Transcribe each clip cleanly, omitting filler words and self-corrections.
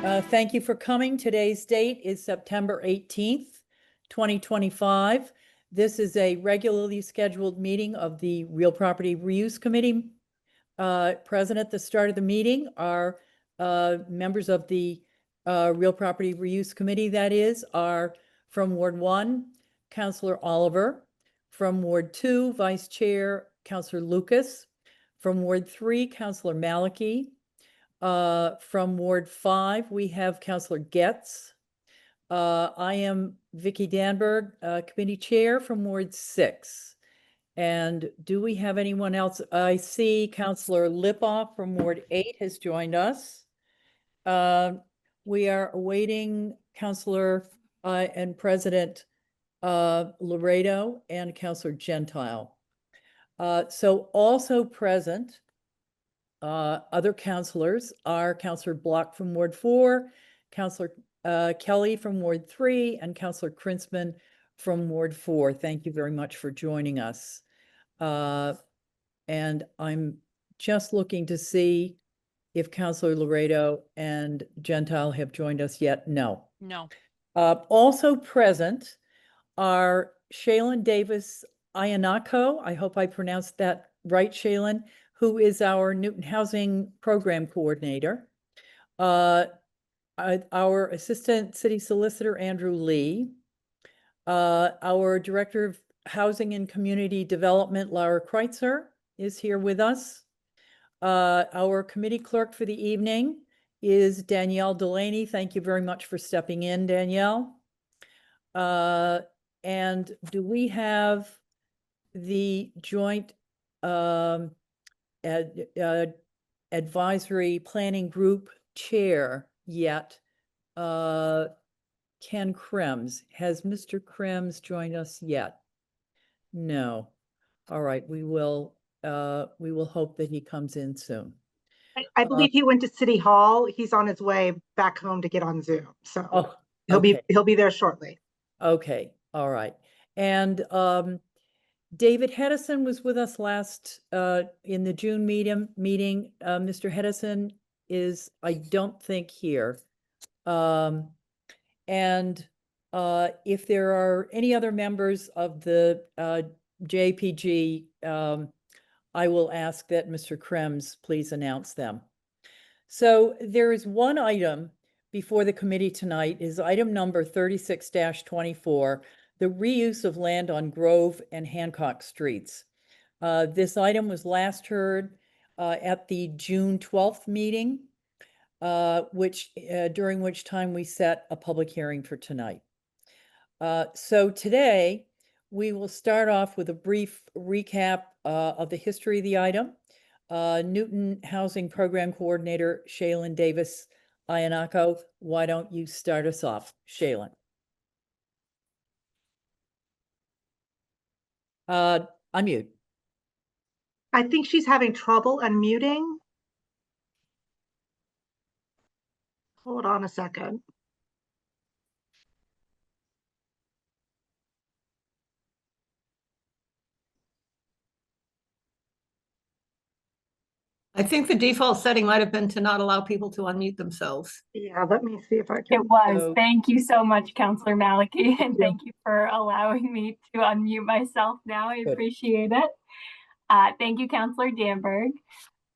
Thank you for coming. Today's date is September 18th, 2025. This is a regularly scheduled meeting of the Real Property Reuse Committee. Present at the start of the meeting are members of the Real Property Reuse Committee, that is, are from Ward 1, Councilor Oliver, from Ward 2, Vice Chair Councilor Lucas, from Ward 3, Councilor Maliki. From Ward 5, we have Councilor Getz. I am Vicki Danberg, Committee Chair from Ward 6. And do we have anyone else? I see Councilor Lipoff from Ward 8 has joined us. We are awaiting Councilor and President Laredo and Councilor Gentile. So also present other councilors are Councilor Block from Ward 4, Councilor Kelly from Ward 3, and Councilor Krinsman from Ward 4. Thank you very much for joining us. And I'm just looking to see if Councilor Laredo and Gentile have joined us yet. No. No. Also present are Shaylin Davis Iannaco. I hope I pronounced that right, Shaylin, who is our Newton Housing Program Coordinator. Our Assistant City Solicitor, Andrew Lee. Our Director of Housing and Community Development, Laura Kreitzer, is here with us. Our Committee Clerk for the evening is Danielle Delaney. Thank you very much for stepping in, Danielle. And do we have the joint advisory planning group chair yet? Ken Krems. Has Mr. Krems joined us yet? No. All right, we will hope that he comes in soon. I believe he went to City Hall. He's on his way back home to get on Zoom. So he'll be there shortly. Okay, all right. And David Hedison was with us last in the June meeting. Mr. Hedison is, I don't think, here. And if there are any other members of the JPG, I will ask that Mr. Krems please announce them. So there is one item before the committee tonight, is item number 36-24, the reuse of land on Grove and Hancock Streets. This item was last heard at the June 12th meeting, during which time we set a public hearing for tonight. So today we will start off with a brief recap of the history of the item. Newton Housing Program Coordinator Shaylin Davis Iannaco, why don't you start us off, Shaylin? Unmute. I think she's having trouble unmuting. Hold on a second. I think the default setting might have been to not allow people to unmute themselves. Yeah, let me see if I can. It was. Thank you so much, Councilor Maliki, and thank you for allowing me to unmute myself now. I appreciate it. Thank you, Councilor Danberg.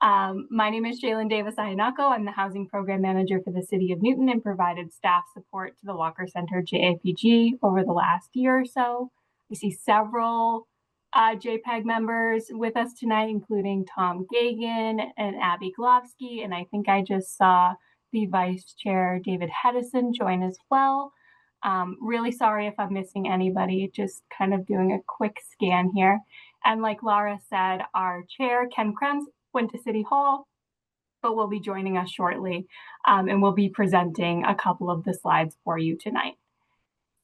My name is Shaylin Davis Iannaco. I'm the Housing Program Manager for the City of Newton and provided staff support to the Walker Center JAPG over the last year or so. We see several JPEG members with us tonight, including Tom Gagan and Abby Glovsky, and I think I just saw the Vice Chair David Hedison join as well. Really sorry if I'm missing anybody, just kind of doing a quick scan here. And like Laura said, our chair, Ken Krems, went to City Hall, but will be joining us shortly, and we'll be presenting a couple of the slides for you tonight.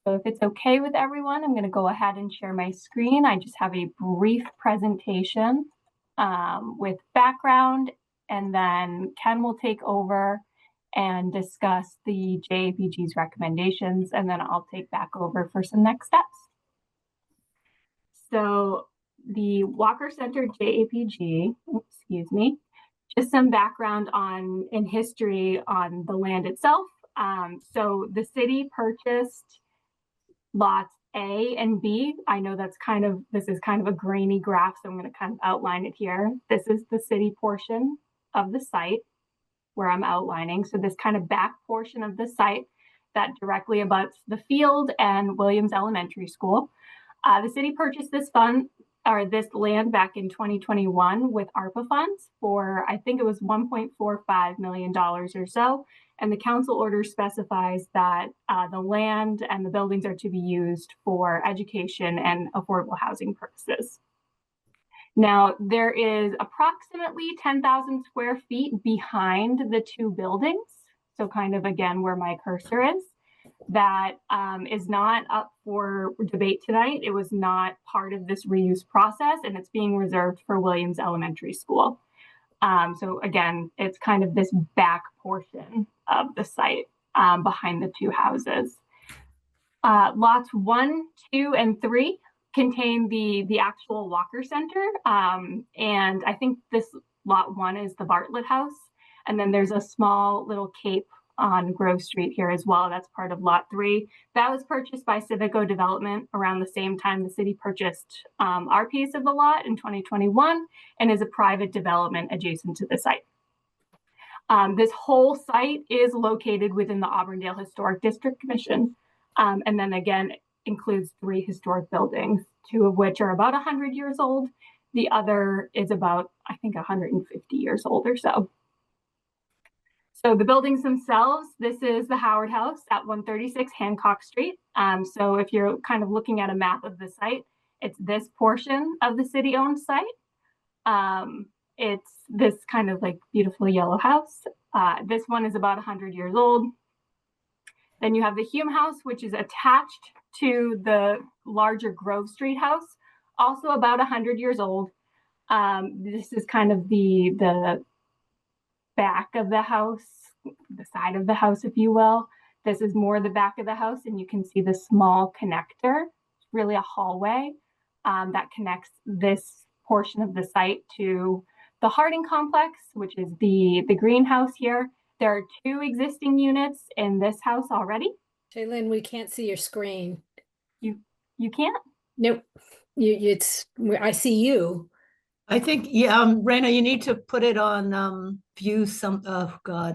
So if it's okay with everyone, I'm going to go ahead and share my screen. I just have a brief presentation with background, and then Ken will take over and discuss the JAPG's recommendations, and then I'll take back over for some next steps. So the Walker Center JAPG, excuse me, just some background in history on the land itself, So the city purchased lots A and B. I know this is kind of a grainy graph, so I'm going to kind of outline it here. This is the city portion of the site where I'm outlining. So this kind of back portion of the site that directly abuts the field and Williams Elementary School. The city purchased this land back in 2021 with ARPA funds for, I think it was $1.45 million or so. And the council order specifies that the land and the buildings are to be used for education and affordable housing purposes. Now, there is approximately 10,000 square feet behind the two buildings. So kind of again where my cursor is, that is not up for debate tonight. It was not part of this reuse process, and it's being reserved for Williams Elementary School. So again, it's kind of this back portion of the site behind the two houses. Lots 1, 2, and 3 contain the actual Walker Center. And I think this lot 1 is the Bartlett House. And then there's a small little cape on Grove Street here as well. That's part of lot 3. That was purchased by Civico Development around the same time the city purchased our piece of the lot in 2021, and is a private development adjacent to the site. This whole site is located within the Auburndale Historic District Commission. And then again, includes 3 historic buildings, 2 of which are about 100 years old. The other is about, I think, 150 years old or so. So the buildings themselves, this is the Howard House at 136 Hancock Street. So if you're kind of looking at a map of the site, it's this portion of the city-owned site. It's this kind of like beautiful yellow house. This one is about 100 years old. Then you have the Hume House, which is attached to the larger Grove Street house, also about 100 years old. This is kind of the back of the house, the side of the house, if you will. This is more the back of the house, and you can see the small connector. It's really a hallway that connects this portion of the site to the Harding complex, which is the greenhouse here. There are 2 existing units in this house already. Shaylin, we can't see your screen. You can't? Nope. I see you. I think, yeah, Raina, you need to put it on view speaker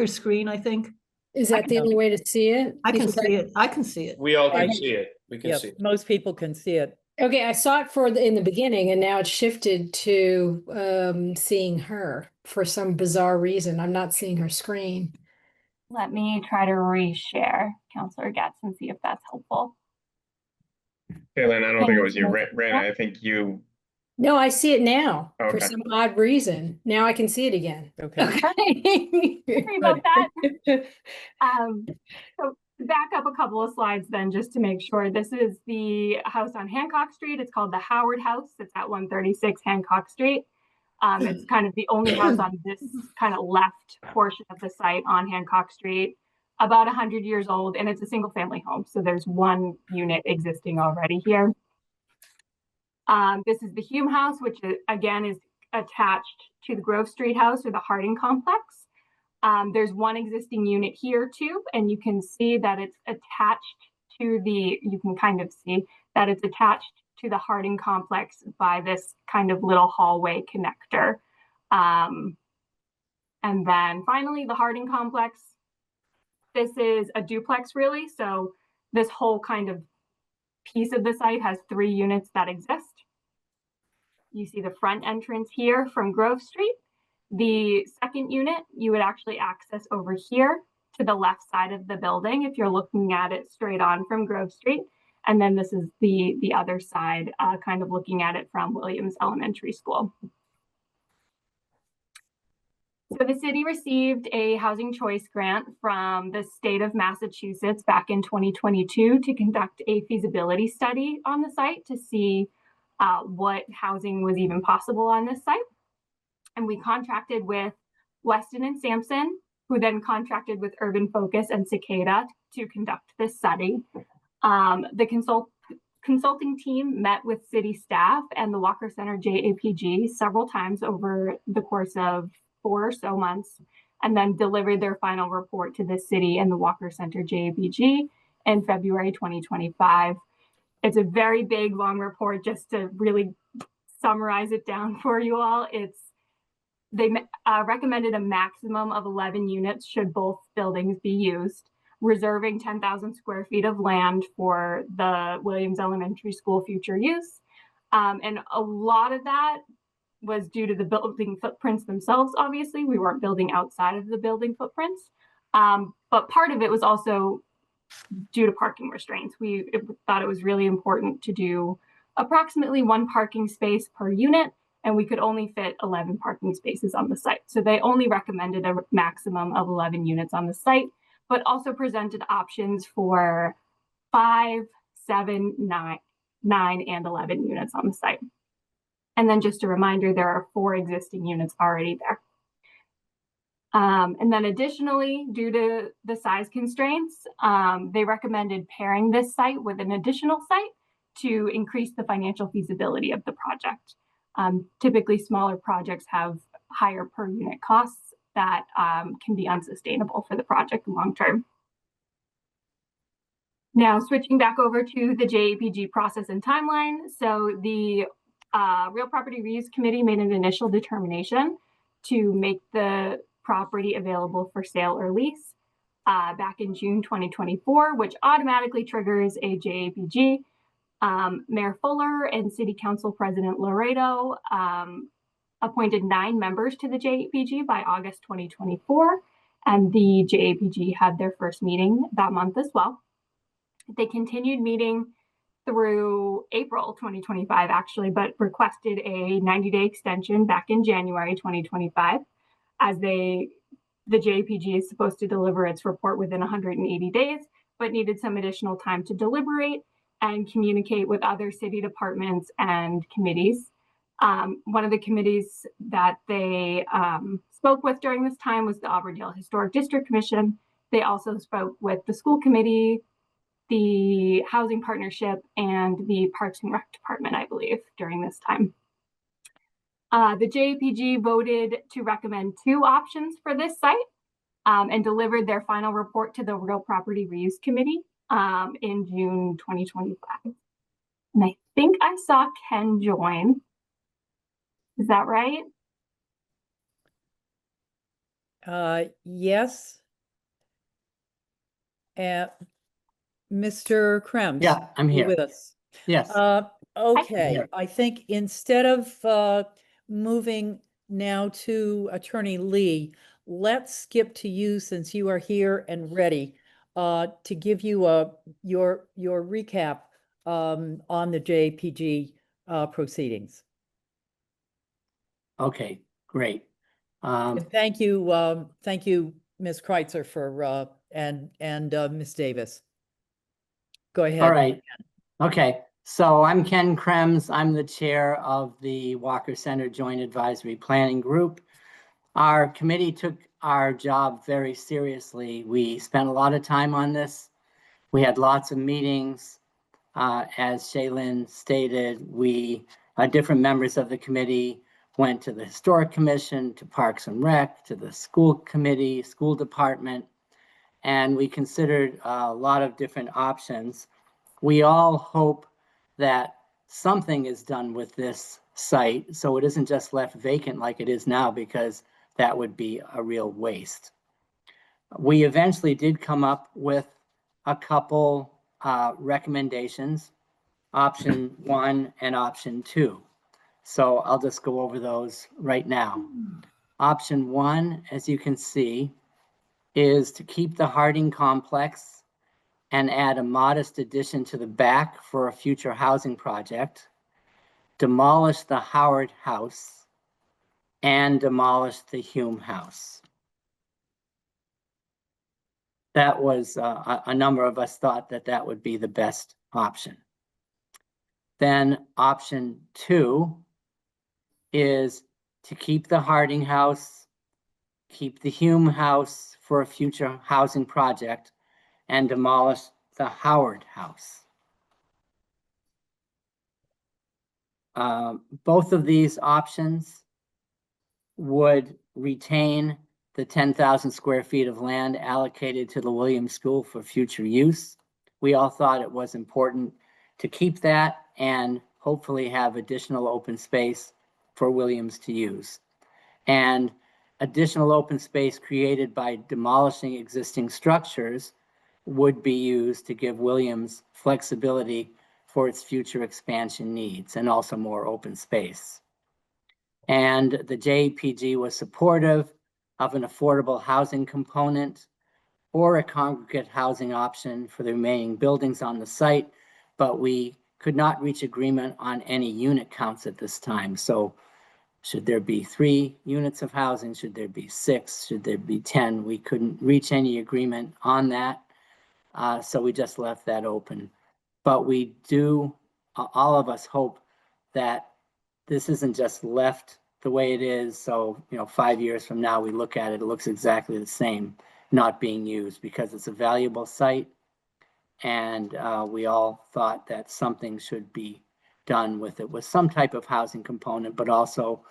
screen, I think. Is that the only way to see it? I can Because see it. I can see it. We all can see it. We can Yep, see it. most people can see it. Okay, I saw it in the beginning, and now it's shifted to seeing her for some bizarre reason. I'm not seeing her screen. Let me try to reshare, Councilor Getz, and see if that's helpful. Kaylin, I don't think it was you. Raina, I think you. No, I see it now for Okay. some odd reason. Now I can see it again. Okay. Okay. Sorry about that. So back up a couple of slides then, just to make sure. This is the house on Hancock Street. It's called the Howard House. It's at 136 Hancock Street. It's kind of the only house on this kind of left portion of the site on Hancock Street, about 100 years old, and it's a single family home. So there's 1 unit existing already here. This is the Hume House, which again is attached to the Grove Street house or the Harding complex. There's 1 existing unit here too, and you can see that it's attached to you can kind of see that it's attached to the Harding complex by this kind of little hallway connector. And then finally, the Harding complex. This is a duplex really. So this whole kind of piece of the site has 3 units that exist. You see the front entrance here from Grove Street. The second unit, you would actually access over here to the left side of the building if you're looking at it straight on from Grove Street. And then this is the other side, kind of looking at it from Williams Elementary School. So the city received a housing choice grant from the state of Massachusetts back in 2022 to conduct a feasibility study on the site to see what housing was even possible on this site. And we contracted with Weston and Sampson, who then contracted with Urban Focus and Cicada to conduct this study. The consulting team met with city staff and the Walker Center JAPG several times over the course of 4 or so months and then delivered their final report to the city and the Walker Center JABG in February 2025. It's a very big, long report. Just to really summarize it down for you all, they recommended a maximum of 11 units should both buildings be used, reserving 10,000 square feet of land for the Williams Elementary School future use. And a lot of that was due to the building footprints themselves. Obviously, we weren't building outside of the building footprints, but part of it was also due to parking restraints. We thought it was really important to do approximately 1 parking space per unit, and we could only fit 11 parking spaces on the site. So they only recommended a maximum of 11 units on the site, but also presented options for 5, 7, 9, and 11 units on the site. And then just a reminder, there are 4 existing units already there. And then additionally, due to the size constraints, they recommended pairing this site with an additional site to increase the financial feasibility of the project. Typically, smaller projects have higher per unit costs that can be unsustainable for the project long term. Now, switching back over to the JABG process and timeline. So the Real Property Reuse Committee made an initial determination to make the property available for sale or lease back in June 2024, which automatically triggers a JABG. Mayor Fuller and City Council President Laredo appointed 9 members to the JABG by August 2024, and the JABG had their first meeting that month as well. They continued meeting through April 2025, actually, but requested a 90-day extension back in January 2025, as the JABG is supposed to deliver its report within 180 days, but needed some additional time to deliberate and communicate with other city departments and committees. One of the committees that they spoke with during this time was the Auburndale Historic District Commission. They also spoke with the school committee, the housing partnership, and the Parks and Rec department, I believe, during this time. The JABG voted to recommend 2 options for this site and delivered their final report to the Real Property Reuse Committee in June 2025. And I think I saw Ken join. Is that right? Yes. Mr. Krems? Yeah, I'm you here. with us? Yes. Okay, here. I think instead of moving now to Attorney Lee, let's skip to you since you are here and ready to give you your recap on the JABG proceedings. Okay, great. And thank you, Ms. Kreitzer for and Ms. Davis. Go ahead. All right. Okay. So I'm Ken Krems. I'm the chair of the Walker Center Joint Advisory Planning Group. Our committee took our job very seriously. We spent a lot of time on this. We had lots of meetings. As Shaylin stated, different members of the committee went to the Historic Commission, to Parks and Rec, to the school committee, school department, and we considered a lot of different options. We all hope that something is done with this site so it isn't just left vacant like it is now, because that would be a real waste. We eventually did come up with a couple recommendations, option 1 and option 2. So I'll just go over those right now. Option 1, as you can see, is to keep the Harding complex and add a modest addition to the back for a future housing project, demolish the Howard House, and demolish the Hume House. That was a number of us thought that that would be the best option. Then option 2 is to keep the Harding House, keep the Hume House for a future housing project, and demolish the Howard House. Both of these options would retain the 10,000 square feet of land allocated to the Williams School for future use. We all thought it was important to keep that and hopefully have additional open space for Williams to use. And additional open space created by demolishing existing structures would be used to give Williams flexibility for its future expansion needs and also more open space. And the JPG was supportive of an affordable housing component or a congregate housing option for the remaining buildings on the site, but we could not reach agreement on any unit counts at this time. So should there be 3 units of housing? Should there be 6? Should there be 10? We couldn't reach any agreement on that. So we just left that open. But we do, all of us hope that this isn't just left the way it is. So, 5 years from now, we look at it, it looks exactly the same, not being used, because it's a valuable site. And we all thought that something should be done with it, with some type of housing component, but also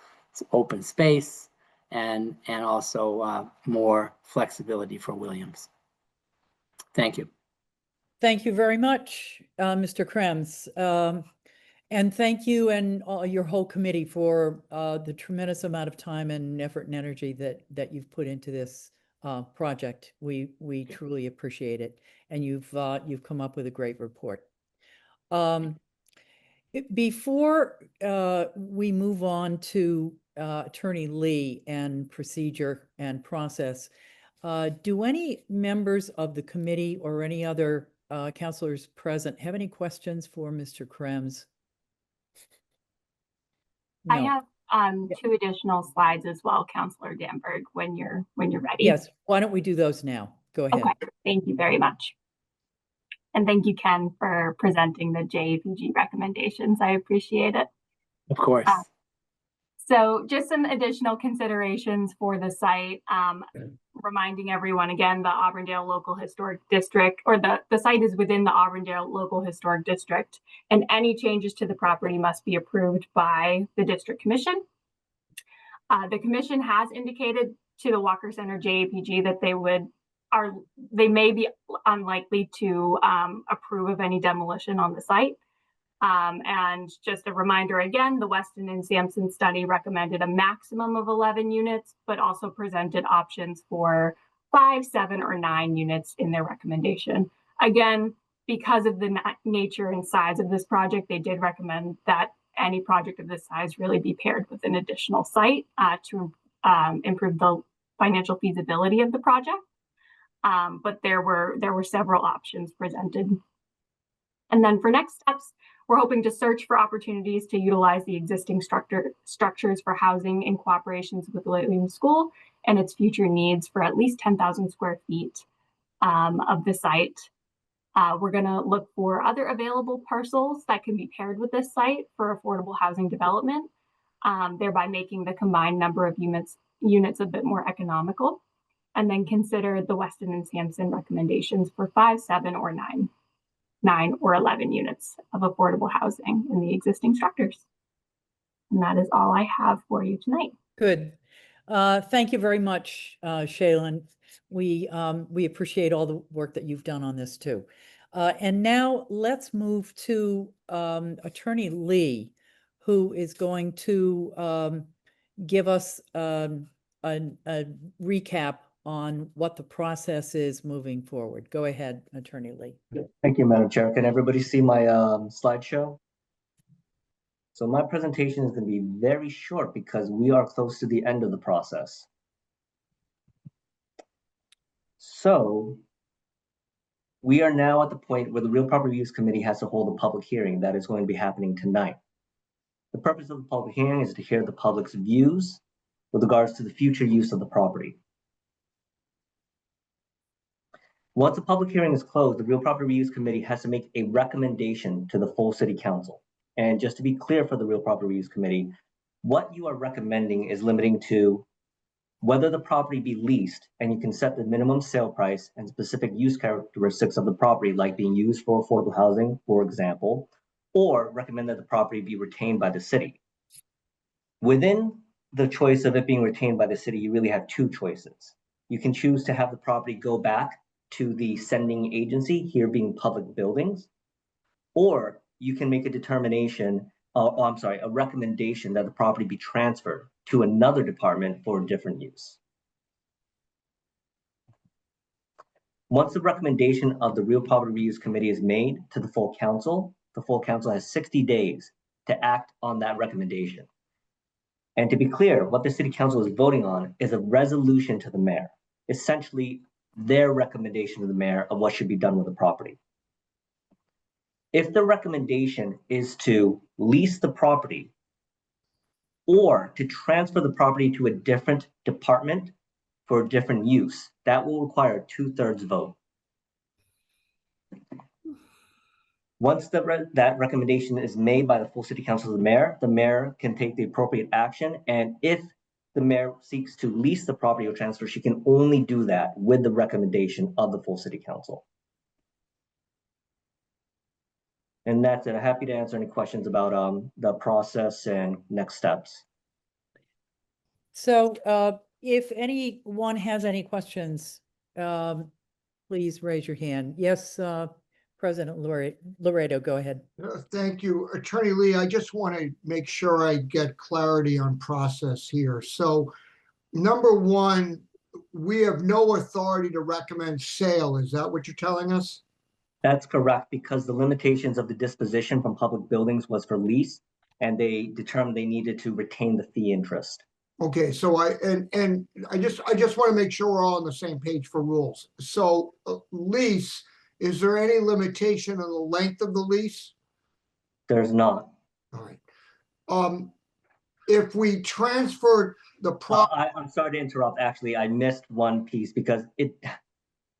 open space and also more flexibility for Williams. Thank you. Thank you very much, Mr. Krems. And thank you and your whole committee for the tremendous amount of time and effort and energy that you've put into this project. We truly appreciate it, and you've come up with a great report. Before we move on to Attorney Lee and procedure and process, do any members of the committee or any other counselors present have any questions for Mr. Krems? No. I have 2 additional slides as well, Counselor Danberg, when you're ready. Yes, why don't we do those now? Go ahead. Okay, thank you very much. And thank you, Ken, for presenting the JPG recommendations. I appreciate it. Of course. So just some additional considerations for the site. Reminding everyone again, the Auburndale Local Historic District, or the site is within the Auburndale Local Historic District, and any changes to the property must be approved by the District Commission. The Commission has indicated to the Walker Center JPG that they may be unlikely to approve of any demolition on the site. And just a reminder again, the Weston and Sampson study recommended a maximum of 11 units, but also presented options for 5, 7, or 9 units in their recommendation. Again, because of the nature and size of this project, they did recommend that any project of this size really be paired with an additional site to improve the financial feasibility of the project. But there were several options presented. And then for next steps, we're hoping to search for opportunities to utilize the existing structures for housing in cooperation with the Williams School and its future needs for at least 10,000 square feet of the site. We're going to look for other available parcels that can be paired with this site for affordable housing development, thereby making the combined number of units a bit more economical, and then consider the Weston and Sampson recommendations for 5, 7, or 9 or 11 units of affordable housing in the existing structures. And that is all I have for you tonight. Good. Thank you very much, Shaylin. We appreciate all the work that you've done on this too. And now let's move to Attorney Lee, who is going to give us a recap on what the process is moving forward. Go ahead, Attorney Lee. Thank you, Madam Chair. Can everybody see my slideshow? So my presentation is going to be very short because we are close to the end of the process. So we are now at the point where the Real Property Use Committee has to hold a public hearing that is going to be happening tonight. The purpose of the public hearing is to hear the public's views with regards to the future use of the property. Once the public hearing is closed, the Real Property Use Committee has to make a recommendation to the full City Council. And just to be clear for the Real Property Use Committee, what you are recommending is limiting to whether the property be leased, and you can set the minimum sale price and specific use characteristics of the property, like being used for affordable housing, for example, or recommend that the property be retained by the city. Within the choice of it being retained by the city, you really have 2 choices. You can choose to have the property go back to the sending agency, here being Public Buildings, or you can make a determination, a recommendation that the property be transferred to another department for a different use. Once the recommendation of the Real Property Reuse Committee is made to the full council has 60 days to act on that recommendation. And to be clear, what the city council is voting on is a resolution to the mayor, essentially their recommendation to the mayor of what should be done with the property. If the recommendation is to lease the property or to transfer the property to a different department for a different use, that will require a 2/3 vote. Once that recommendation is made by the full city council of the mayor can take the appropriate action. And if the mayor seeks to lease the property or transfer, she can only do that with the recommendation of the full city council. And that's it. I'm happy to answer any questions about the process and next steps. So if anyone has any questions, please raise your hand. Yes, President Laredo, go ahead. Thank you. Attorney Lee, I just want to make sure I get clarity on process here. So number one, we have no authority to recommend sale. Is that what you're telling us? That's correct, because the limitations of the disposition from Public Buildings was for lease, and they determined they needed to retain the fee interest. Okay, so I just want to make sure we're all on the same page for rules. So lease, is there any limitation on the length of the lease? There's not. All right. If we transferred the property, I'm sorry to interrupt. Actually, I missed one piece because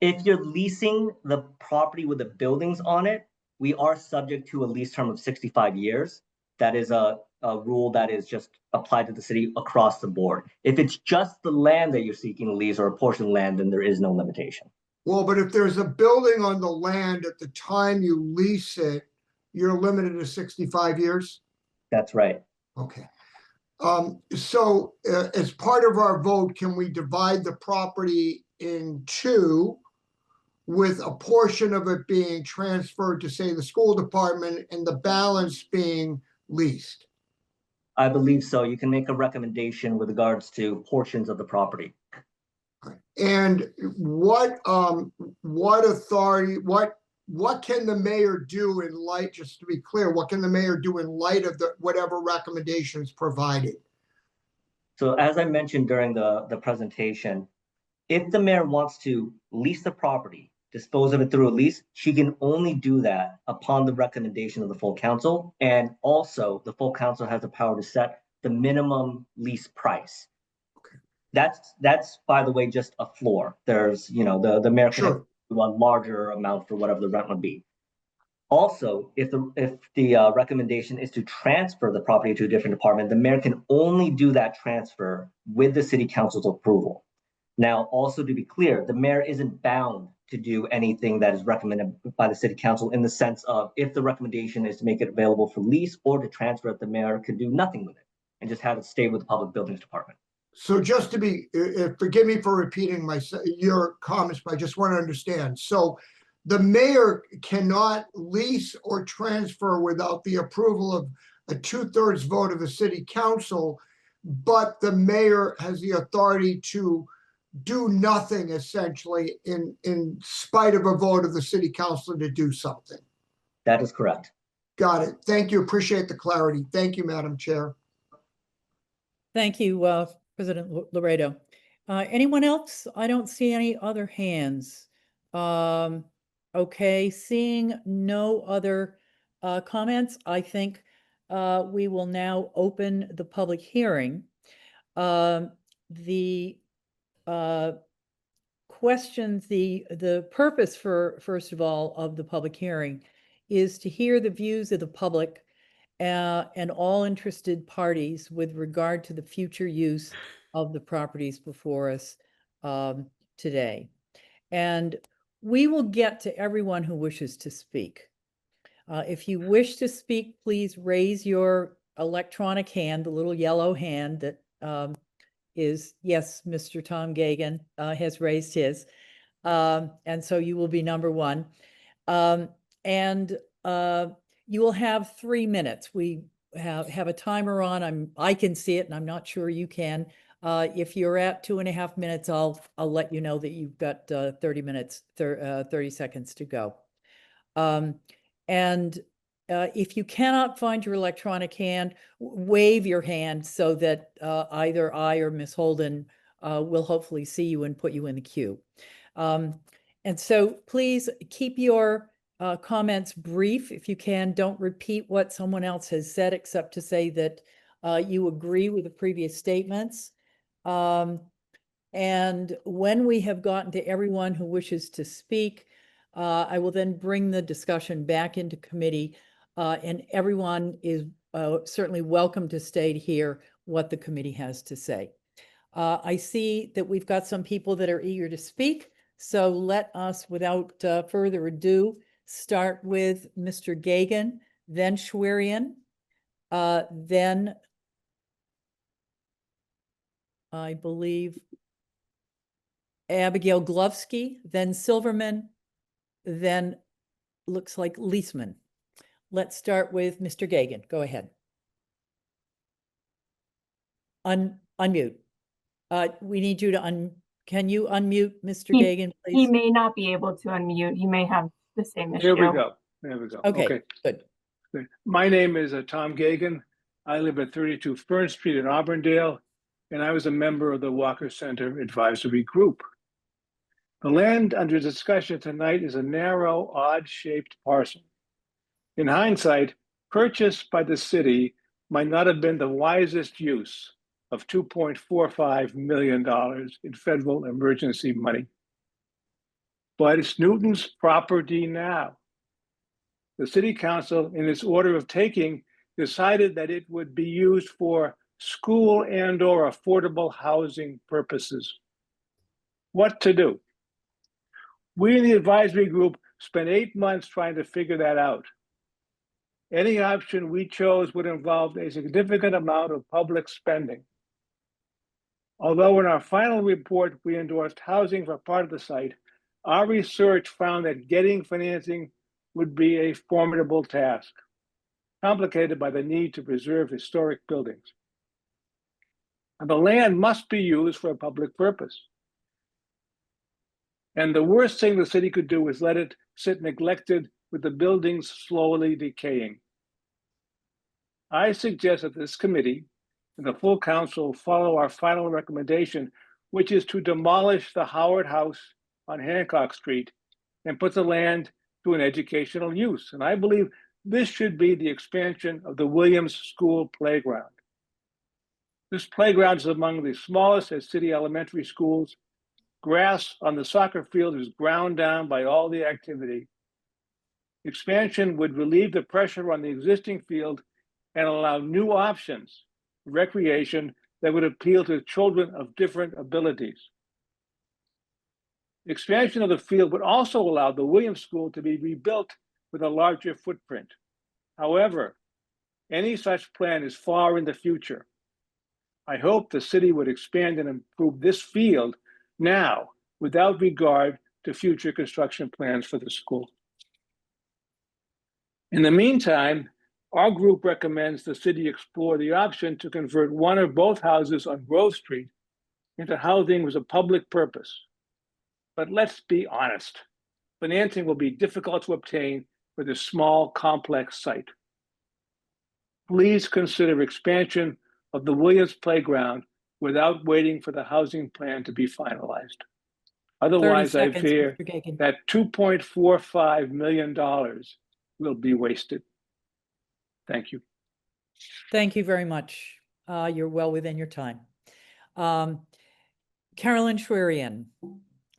if you're leasing the property with the buildings on it, we are subject to a lease term of 65 years. That is a rule that is just applied to the city across the board. If it's just the land that you're seeking to lease or a portion of land, then there is no limitation. well, but if there's a building on the land at the time you lease it, you're limited to 65 years? That's right. Okay. So as part of our vote, can we divide the property in two with a portion of it being transferred to, say, the school department and the balance being leased? I believe so. You can make a recommendation with regards to portions of the property. And what authority, what can the mayor do in light, just to be clear, what can the mayor do in light of whatever recommendations provided? So as I mentioned during the presentation, if the mayor wants to lease the property, dispose of it through a lease, she can only do that upon the recommendation of the full council. And also the full council has the power to set the minimum lease price. Okay. That's by the way, just a floor. There's, the mayor can Sure. do a larger amount for whatever the rent would be. Also, if the recommendation is to transfer the property to a different department, the mayor can only do that transfer with the city council's approval. Now, also to be clear, the mayor isn't bound to do anything that is recommended by the city council, in the sense of if the recommendation is to make it available for lease or to transfer it, the mayor could do nothing with it and just have it stay with the Public Buildings Department. So just to be, forgive me for repeating your comments, but I just want to understand. So the mayor cannot lease or transfer without the approval of a 2/3 vote of the city council, but the mayor has the authority to do nothing essentially in spite of a vote of the city council to do something. That is correct. Got it. Thank you. Appreciate the clarity. Thank you, Madam Chair. Thank you, President Laredo. Anyone else? I don't see any other hands. Okay, seeing no other comments, I think we will now open the public hearing. The questions, the purpose first of all, of the public hearing is to hear the views of the public and all interested parties with regard to the future use of the properties before us today. And we will get to everyone who wishes to speak. If you wish to speak, please raise your electronic hand, the little yellow hand that is, yes, Mr. Tom Gagan has raised his. And so you will be number one. And you will have 3 minutes. We have a timer on. I can see it, and I'm not sure you can. If you're at 2.5 minutes, I'll let you know that you've got 30 minutes, 30 seconds to go. And if you cannot find your electronic hand, wave your hand so that either I or Ms. Holden will hopefully see you and put you in the queue. And so please keep your comments brief. If you can, don't repeat what someone else has said, except to say that you agree with the previous statements. And when we have gotten to everyone who wishes to speak, I will then bring the discussion back into committee, and everyone is certainly welcome to state here what the committee has to say. I see that we've got some people that are eager to speak, so let us, without further ado, start with Mr. Gagan, then Schwerian, then I believe Abigail Glovsky, then Silverman, then looks like Leisman. Let's start with Mr. Gagan. Go ahead. Unmute. We need you to can you unmute Mr. Gagan, please? He may not be able to unmute. He may have the same issue. There we go. There we go. Okay, good. My name is Tom Gagan. I live at 32 Fern Street in Auburndale, and I was a member of the Walker Center Advisory Group. The land under discussion tonight is a narrow, odd-shaped parcel. In hindsight, purchased by the city might not have been the wisest use of $2.45 million in federal emergency money. But it's Newton's property now. The city council, in its order of taking, decided that it would be used for school and/or affordable housing purposes. What to do? We in the advisory group spent 8 months trying to figure that out. Any option we chose would involve a significant amount of public spending. Although in our final report, we endorsed housing for part of the site, our research found that getting financing would be a formidable task, complicated by the need to preserve historic buildings. And the land must be used for a public purpose. And the worst thing the city could do is let it sit neglected with the buildings slowly decaying. I suggest that this committee and the full council follow our final recommendation, which is to demolish the Howard House on Hancock Street and put the land to an educational use. And I believe this should be the expansion of the Williams School playground. This playground is among the smallest at city elementary schools. Grass on the soccer field is ground down by all the activity. Expansion would relieve the pressure on the existing field and allow new options for recreation that would appeal to children of different abilities. Expansion of the field would also allow the Williams School to be rebuilt with a larger footprint. However, any such plan is far in the future. I hope the city would expand and improve this field now without regard to future construction plans for the school. In the meantime, our group recommends the city explore the option to convert one or both houses on Grove Street into housing with a public purpose. But let's be honest, financing will be difficult to obtain for this small, complex site. Please consider expansion of the Williams Playground without waiting for the housing plan to be finalized. Otherwise, I fear that $2.45 million will be wasted. Thank you. Thank you very much. You're well within your time. Carolyn Schwerian,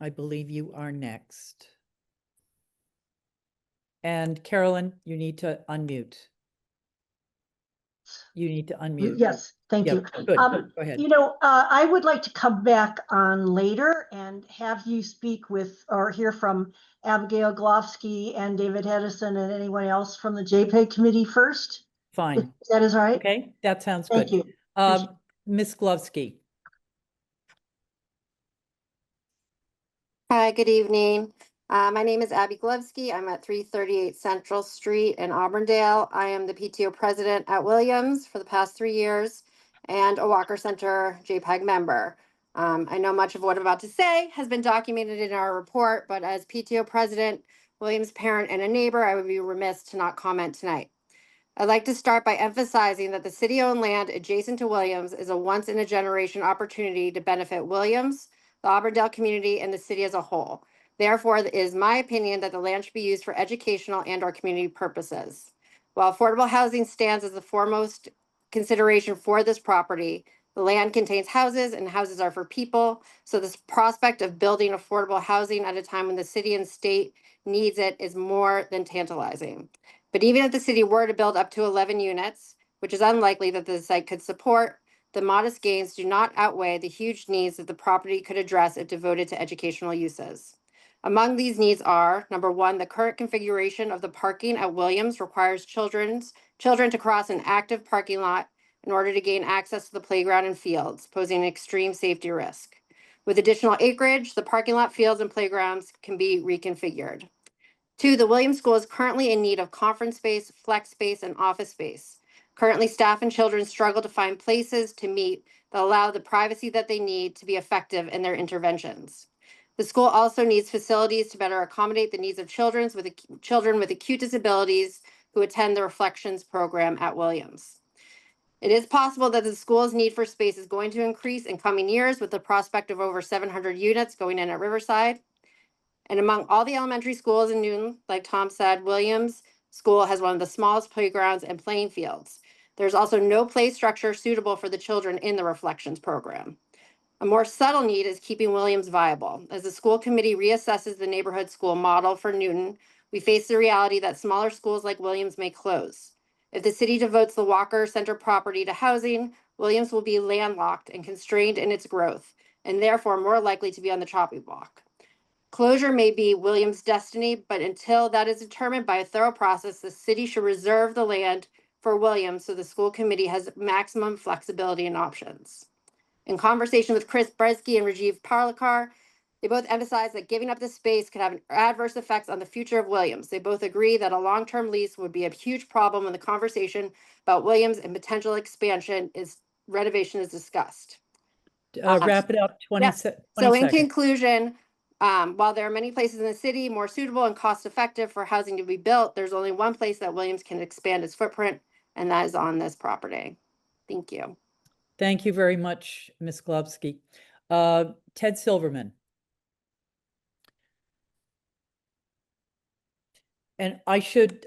I believe you are next. And Carolyn, you need to unmute. You need to unmute. Yes, thank Yep, you. good. Go ahead. You know, I would like to come back on later and have you speak with or hear from Abigail Glovsky and David Hedison and anyone else from the JPEG committee first. Fine. That is right. Okay, that sounds Thank good. you. Ms. Glovsky. Hi, good evening. My name is Abby Glevsky. I'm at 338 Central Street in Auburndale. I am the PTO president at Williams for the past 3 years and a Walker Center JPEG member. I know much of what I'm about to say has been documented in our report, but as PTO president, Williams parent, and a neighbor, I would be remiss to not comment tonight. I'd like to start by emphasizing that the city-owned land adjacent to Williams is a once-in-a-generation opportunity to benefit Williams, the Auburndale community, and the city as a whole. Therefore, it is my opinion that the land should be used for educational and/or community purposes. While affordable housing stands as the foremost consideration for this property, the land contains houses and houses are for people, so this prospect of building affordable housing at a time when the city and state needs it is more than tantalizing. But even if the city were to build up to 11 units, which is unlikely that the site could support, the modest gains do not outweigh the huge needs that the property could address if devoted to educational uses. Among these needs are, number one, the current configuration of the parking at Williams requires children to cross an active parking lot in order to gain access to the playground and fields, posing an extreme safety risk. With additional acreage, the parking lot, fields, and playgrounds can be reconfigured. Two, the Williams School is currently in need of conference space, flex space, and office space. Currently, staff and children struggle to find places to meet that allow the privacy that they need to be effective in their interventions. The school also needs facilities to better accommodate the needs of children with acute disabilities who attend the Reflections program at Williams. It is possible that the school's need for space is going to increase in coming years with the prospect of over 700 units going in at Riverside. And among all the elementary schools in Newton, like Tom said, Williams School has one of the smallest playgrounds and playing fields. There's also no play structure suitable for the children in the Reflections program. A more subtle need is keeping Williams viable. As the school committee reassesses the neighborhood school model for Newton, we face the reality that smaller schools like Williams may close. If the city devotes the Walker Center property to housing, Williams will be landlocked and constrained in its growth, and therefore more likely to be on the chopping block. Closure may be Williams' destiny, but until that is determined by a thorough process, the city should reserve the land for Williams so the school committee has maximum flexibility and options. In conversation with Chris Bresky and Rajiv Parlikar, they both emphasized that giving up the space could have adverse effects on the future of Williams. They both agree that a long-term lease would be a huge problem when the conversation about Williams and potential renovation is discussed. Wrap it up, 20 Yeah. se- 20 So in seconds. conclusion, while there are many places in the city more suitable and cost-effective for housing to be built, there's only one place that Williams can expand its footprint, and that is on this property. Thank you. Thank you very much, Ms. Glubsky. Ted Silverman. And I should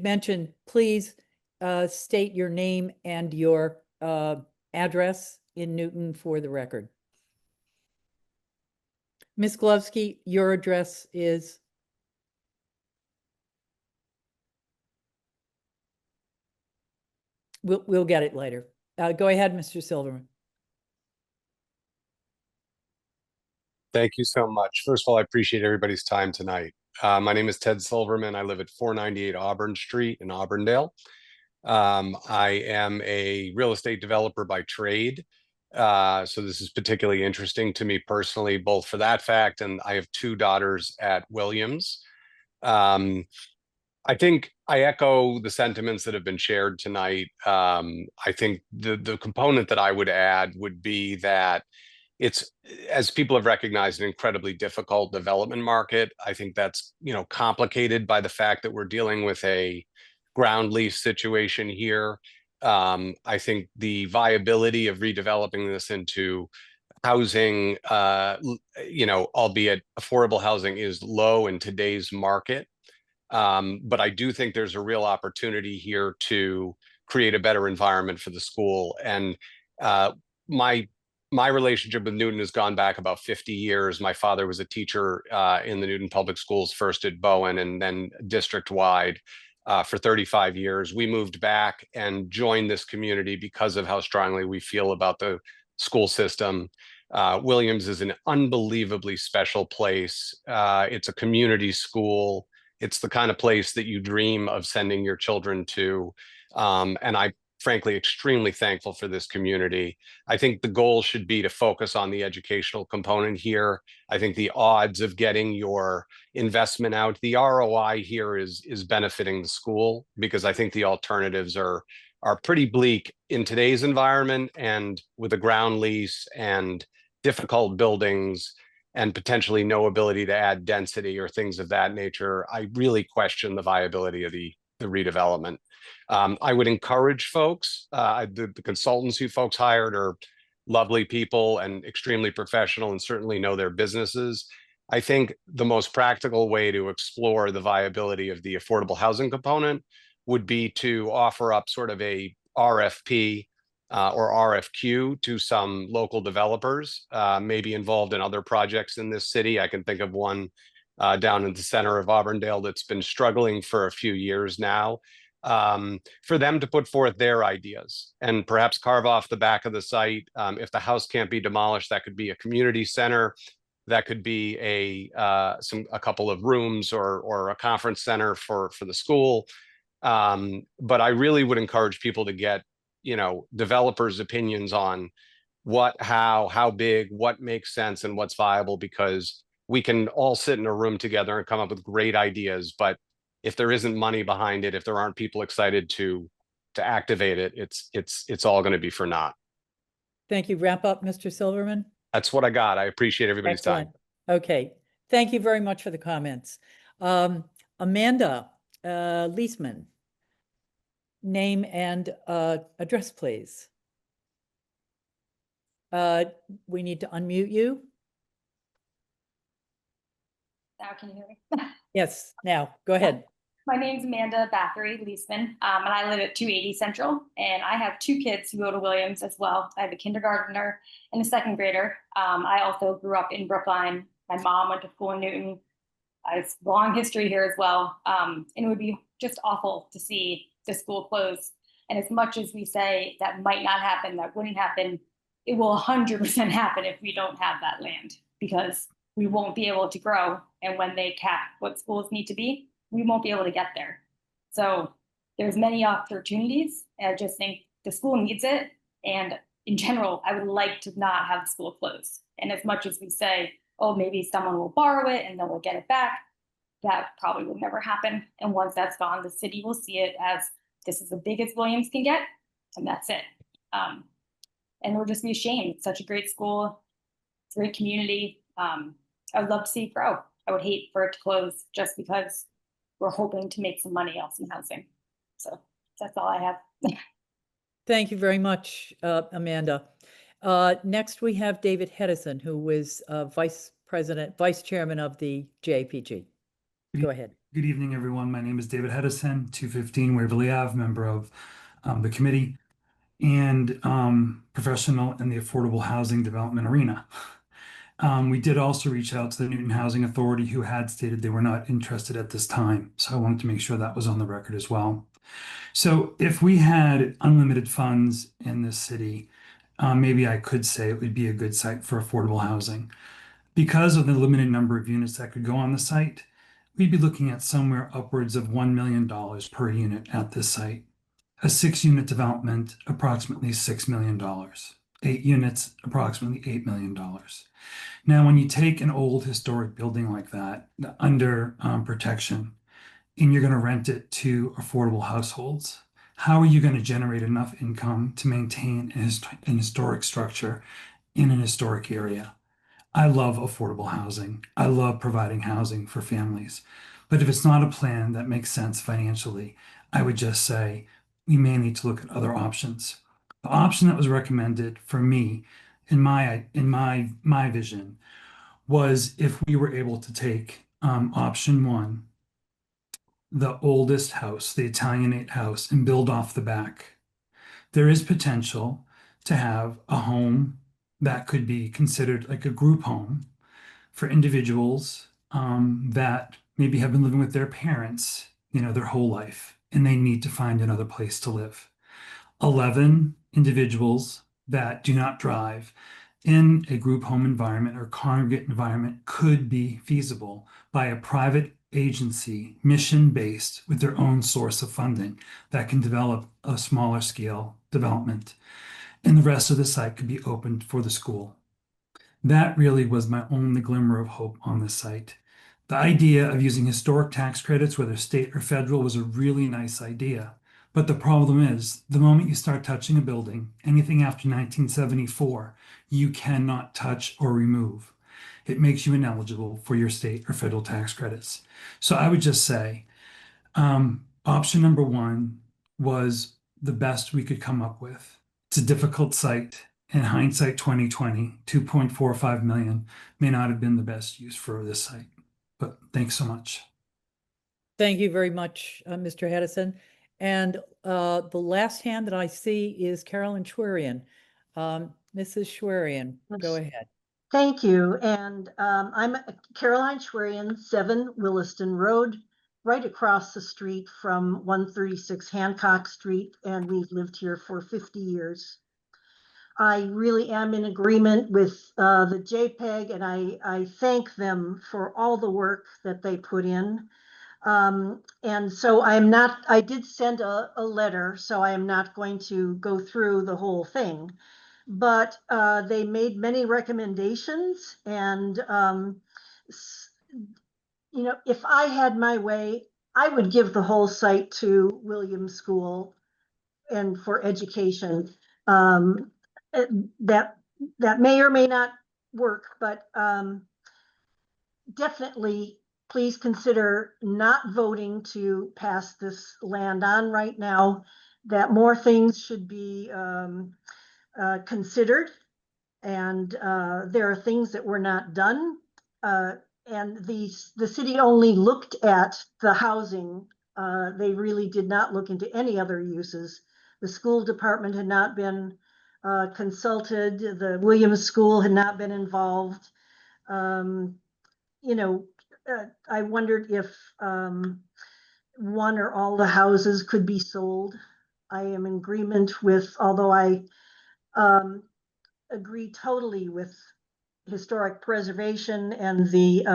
mention, please state your name and your address in Newton for the record. Ms. Glubsky, your address is? We'll get it later. Go ahead, Mr. Silverman. Thank you so much. First of all, I appreciate everybody's time tonight. My name is Ted Silverman. I live at 498 Auburn Street in Auburndale. I am a real estate developer by trade. So this is particularly interesting to me personally, both for that fact, and I have 2 daughters at Williams. I think I echo the sentiments that have been shared tonight. I think the component that I would add would be that it's, as people have recognized, an incredibly difficult development market. I think that's, complicated by the fact that we're dealing with a ground lease situation here. I think the viability of redeveloping this into housing, albeit affordable housing, is low in today's market. But I do think there's a real opportunity here to create a better environment for the school. And my relationship with Newton has gone back about 50 years. My father was a teacher in the Newton Public Schools, first at Bowen and then district-wide for 35 years. We moved back and joined this community because of how strongly we feel about the school system. Williams is an unbelievably special place. It's a community school. It's the kind of place that you dream of sending your children to. And frankly extremely thankful for this community. I think the goal should be to focus on the educational component here. I think the odds of getting your investment out, the ROI here is benefiting the school, because I think the alternatives are pretty bleak in today's environment, and with a ground lease and difficult buildings and potentially no ability to add density or things of that nature, I really question the viability of the redevelopment. I would encourage folks, the consultants you folks hired are lovely people and extremely professional and certainly know their businesses. I think the most practical way to explore the viability of the affordable housing component would be to offer up sort of a RFP or RFQ to some local developers, maybe involved in other projects in this city. I can think of one down in the center of Auburndale that's been struggling for a few years now, for them to put forth their ideas and perhaps carve off the back of the site. If the house can't be demolished, that could be a community center. That could be a couple of rooms or a conference center for the school. But I really would encourage people to get, developers' opinions on what, how big, what makes sense and what's viable, because we can all sit in a room together and come up with great ideas. But if there isn't money behind it, if there aren't people excited to activate it, it's all going to be for naught. Thank you. Wrap up, Mr. Silverman. That's what I got. I appreciate everybody's Excellent. time. Okay. Thank you very much for the comments. Amanda Leisman, name and address, please. We need to unmute you. Now can you hear me? Yes, now go ahead. My name's Amanda Bathory Leisman, and I live at 280 Central, and I have two kids who go to Williams as well. I have a kindergartner and a second grader. I also grew up in Brookline. My mom went to school in Newton. I have a long history here as well. And it would be just awful to see the school close. And as much as we say that might not happen, that wouldn't happen, it will 100% happen if we don't have that land, because we won't be able to grow. And when they cap what schools need to be, we won't be able to get there. So there's many opportunities. And I just think the school needs it. And in general, I would like to not have the school closed. And as much as we say, oh, maybe someone will borrow it and then we'll get it back, that probably will never happen. And once that's gone, the city will see it as this is as big as Williams can get, and that's it. And it'll just be a shame. It's such a great school. It's a great community. I would love to see it grow. I would hate for it to close just because we're hoping to make some money else in housing. So that's all I have. Thank you very much, Amanda. Next, we have David Hedison, who is Vice Chairman of the JPG. Go ahead. Good evening, everyone. My name is David Hedison, 215 Waverly Ave, member of the committee and professional in the affordable housing development arena. We did also reach out to the Newton Housing Authority, who had stated they were not interested at this time. So I wanted to make sure that was on the record as well. So if we had unlimited funds in this city, maybe I could say it would be a good site for affordable housing. Because of the limited number of units that could go on the site, we'd be looking at somewhere upwards of $1 million per unit at this site. A 6-unit development, approximately $6 million. 8 units, approximately $8 million. Now, when you take an old historic building like that under protection, and you're going to rent it to affordable households, how are you going to generate enough income to maintain an historic structure in an historic area? I love affordable housing. I love providing housing for families. But if it's not a plan that makes sense financially, I would just say we may need to look at other options. The option that was recommended for me in my vision was if we were able to take option 1, the oldest house, the Italianate house, and build off the back. There is potential to have a home that could be considered like a group home for individuals that maybe have been living with their parents, their whole life, and they need to find another place to live. 11 individuals that do not drive in a group home environment or congregate environment could be feasible by a private agency, mission-based, with their own source of funding that can develop a smaller scale development. And the rest of the site could be opened for the school. That really was my only glimmer of hope on this site. The idea of using historic tax credits, whether state or federal, was a really nice idea. But the problem is, the moment you start touching a building, anything after 1974, you cannot touch or remove. It makes you ineligible for your state or federal tax credits. So I would just say, option number one was the best we could come up with. It's a difficult site. In hindsight 2020, 2.45 million may not have been the best use for this site. But thanks so much. Thank you very much, Mr. Hedison. And the last hand that I see is Carolyn Schwerian. Mrs. Schwerian, go ahead. Thank you. And I'm Caroline Schwerian, 7 Williston Road, right across the street from 136 Hancock Street, and we've lived here for 50 years. I really am in agreement with the JPEG, and I thank them for all the work that they put in. And so I did send a letter, so I am not going to go through the whole thing, but they made many recommendations, and you know, if I had my way, I would give the whole site to Williams School and for education. That may or may not work, but definitely please consider not voting to pass this land on right now, that more things should be considered, and there are things that were not done, and the city only looked at the housing. They really did not look into any other uses. The school department had not been consulted. The Williams School had not been involved. You know, I wondered if one or all the houses could be sold. I am in agreement with, although I agree totally with historic preservation and the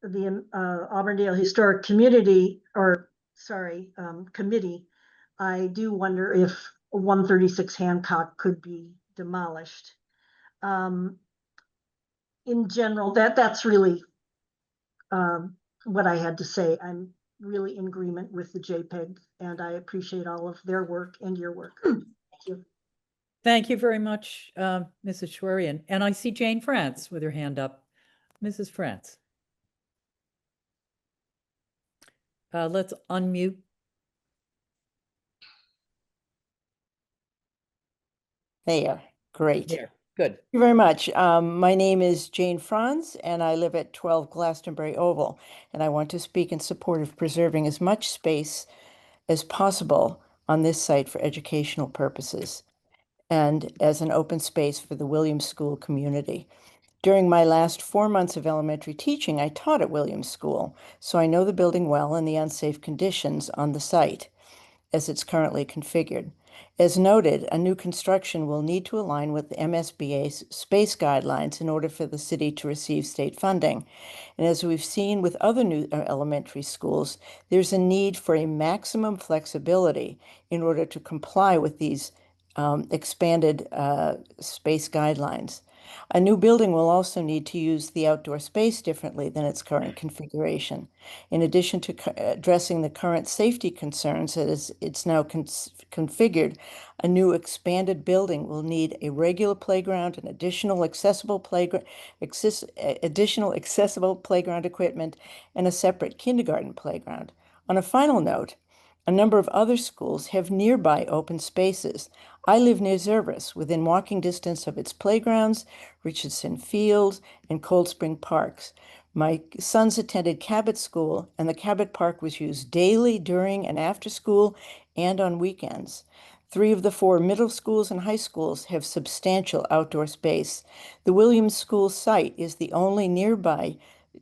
Auburndale Historic Community, Committee. I do wonder if 136 Hancock could be demolished. In general, that's really what I had to say. I'm really in agreement with the JPEG, and I appreciate all of their work and your work. Thank you. Thank you very much, Mrs. Schwerian. And I see Jane France with her hand up. Mrs. France. Let's unmute. There, great. There, good. Thank you very much. My name is Jane Franz, and I live at 12 Glastonbury Oval, and I want to speak in support of preserving as much space as possible on this site for educational purposes and as an open space for the Williams School community. During my last 4 months of elementary teaching, I taught at Williams School, so I know the building well and the unsafe conditions on the site as it's currently configured. As noted, a new construction will need to align with the MSBA's space guidelines in order for the city to receive state funding. And as we've seen with other new elementary schools, there's a need for a maximum flexibility in order to comply with these expanded space guidelines. A new building will also need to use the outdoor space differently than its current configuration. In addition to addressing the current safety concerns as it's now configured, a new expanded building will need a regular playground and additional accessible playground equipment and a separate kindergarten playground. On a final note, a number of other schools have nearby open spaces. I live near Zervis, within walking distance of its playgrounds, Richardson Field, and Cold Spring Parks. My sons attended Cabot School, and the Cabot Park was used daily during and after school and on weekends. 3 of the 4 middle schools and high schools have substantial outdoor space. The Williams School site is the only nearby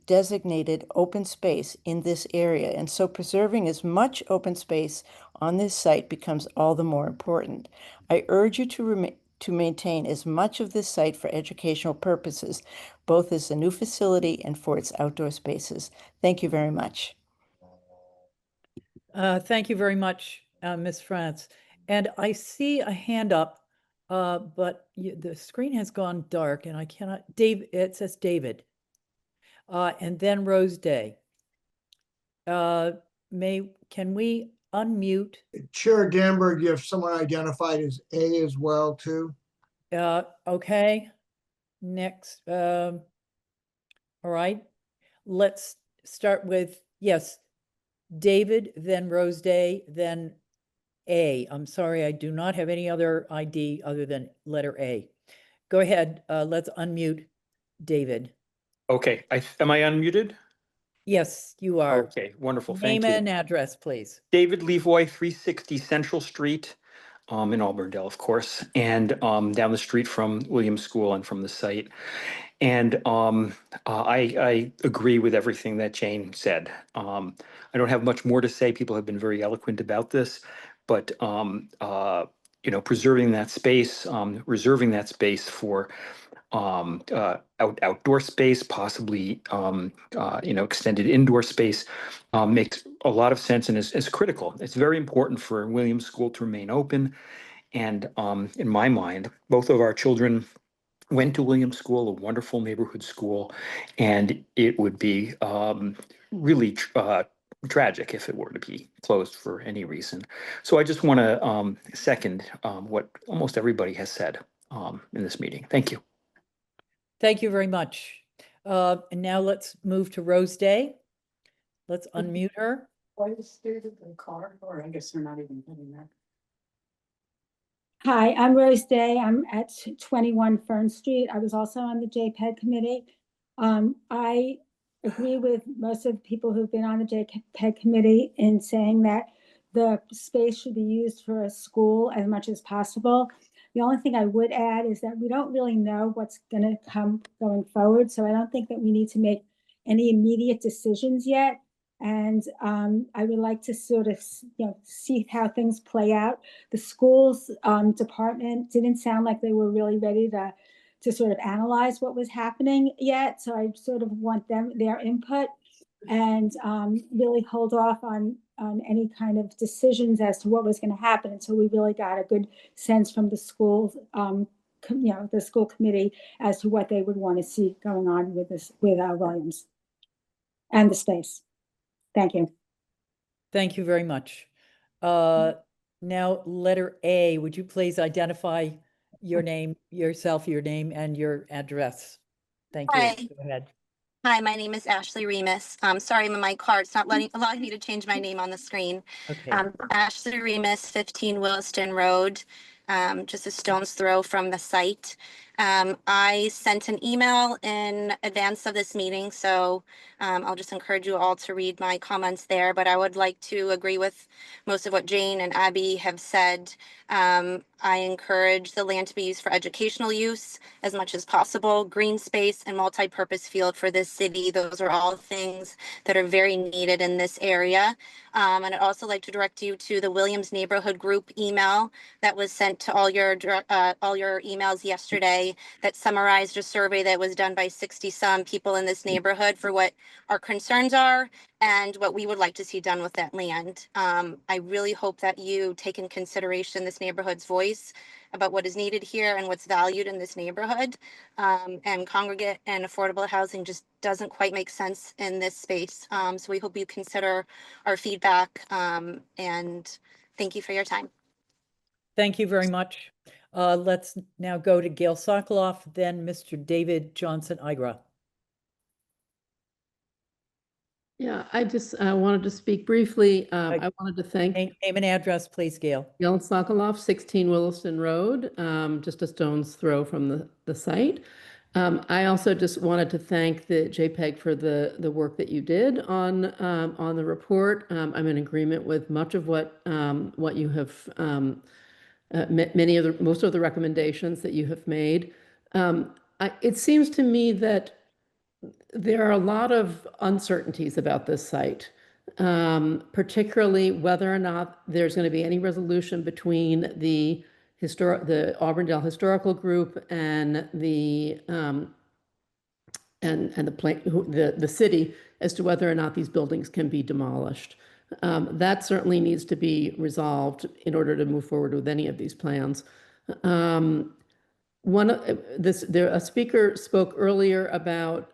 designated open space in this area, and so preserving as much open space on this site becomes all the more important. I urge you to to maintain as much of this site for educational purposes, both as a new facility and for its outdoor spaces. Thank you very much. Thank you very much, Ms. France. And I see a hand up, but the screen has gone dark and I cannot, it says David. And then Rose Day. Can we unmute? Chair Danberg, you have someone identified as A as well, too. Okay. Next. All right. Let's start with, yes, David, then Rose Day, then A. I'm sorry, I do not have any other ID other than letter A. Go ahead. Let's unmute David. Okay, am I unmuted? Yes, you are. Okay, wonderful. Name Thank you. and address, please. David Levoy, 360 Central Street, in Auburndale, of course, and down the street from Williams School and from the site. And I agree with everything that Jane said. I don't have much more to say. People have been very eloquent about this, but you know, preserving that space, reserving that space for outdoor space, possibly you know, extended indoor space, makes a lot of sense and is critical. It's very important for Williams School to remain open. And in my mind, both of our children went to Williams School, a wonderful neighborhood school, and it would be really tragic if it were to be closed for any reason. So I just want to second what almost everybody has said in this meeting. Thank you. Thank you very much. And now let's move to Rose Day. Let's unmute her. Why is there the car? Or I guess they're not even getting that. Hi, I'm Rose Day. I'm at 21 Fern Street. I was also on the JPEG committee. I agree with most of the people who've been on the JPEG committee in saying that the space should be used for a school as much as possible. The only thing I would add is that we don't really know what's going to come going forward. So I don't think that we need to make any immediate decisions yet. And I would like to sort of, you know, see how things play out. The schools department didn't sound like they were really ready to sort of analyze what was happening yet. So I sort of want their input and really hold off on any kind of decisions as to what was going to happen until we really got a good sense from the schools, you know, the school committee as to what they would want to see going on with this, with Williams and the space. Thank you. Thank you very much. Now, letter A, would you please identify your name, yourself, your name and your address? Thank you. Hi. Go ahead. Hi, my name is Ashley Remus. Sorry, my card's not allowing me to change my name on the screen. Okay. Ashley Remus, 15 Williston Road, just a stone's throw from the site. I sent an email in advance of this meeting, so I'll just encourage you all to read my comments there, but I would like to agree with most of what Jane and Abby have said. I encourage the land to be used for educational use as much as possible, green space and multi-purpose field for this city. Those are all things that are very needed in this area. And I'd also like to direct you to the Williams Neighborhood Group email that was sent to all your emails yesterday that summarized a survey that was done by 60-some people in this neighborhood for what our concerns are and what we would like to see done with that land. I really hope that you take in consideration this neighborhood's voice about what is needed here and what's valued in this neighborhood. And congregate and affordable housing just doesn't quite make sense in this space. So we hope you consider our feedback, and thank you for your time. Thank you very much. Let's now go to Gail Sokoloff, then Mr. David Johnson-Igra. Yeah, I just wanted to speak briefly. I wanted to thank name and address, please, Gail. Gail Sokoloff, 16 Williston Road, just a stone's throw from the site. I also just wanted to thank the JPEG for the work that you did on the report. I'm in agreement with much of what you have, most of the recommendations that you have made. It seems to me that there are a lot of uncertainties about this site, particularly whether or not there's going to be any resolution between the the Auburndale Historical Group and the the city as to whether or not these buildings can be demolished. That certainly needs to be resolved in order to move forward with any of these plans. A speaker spoke earlier about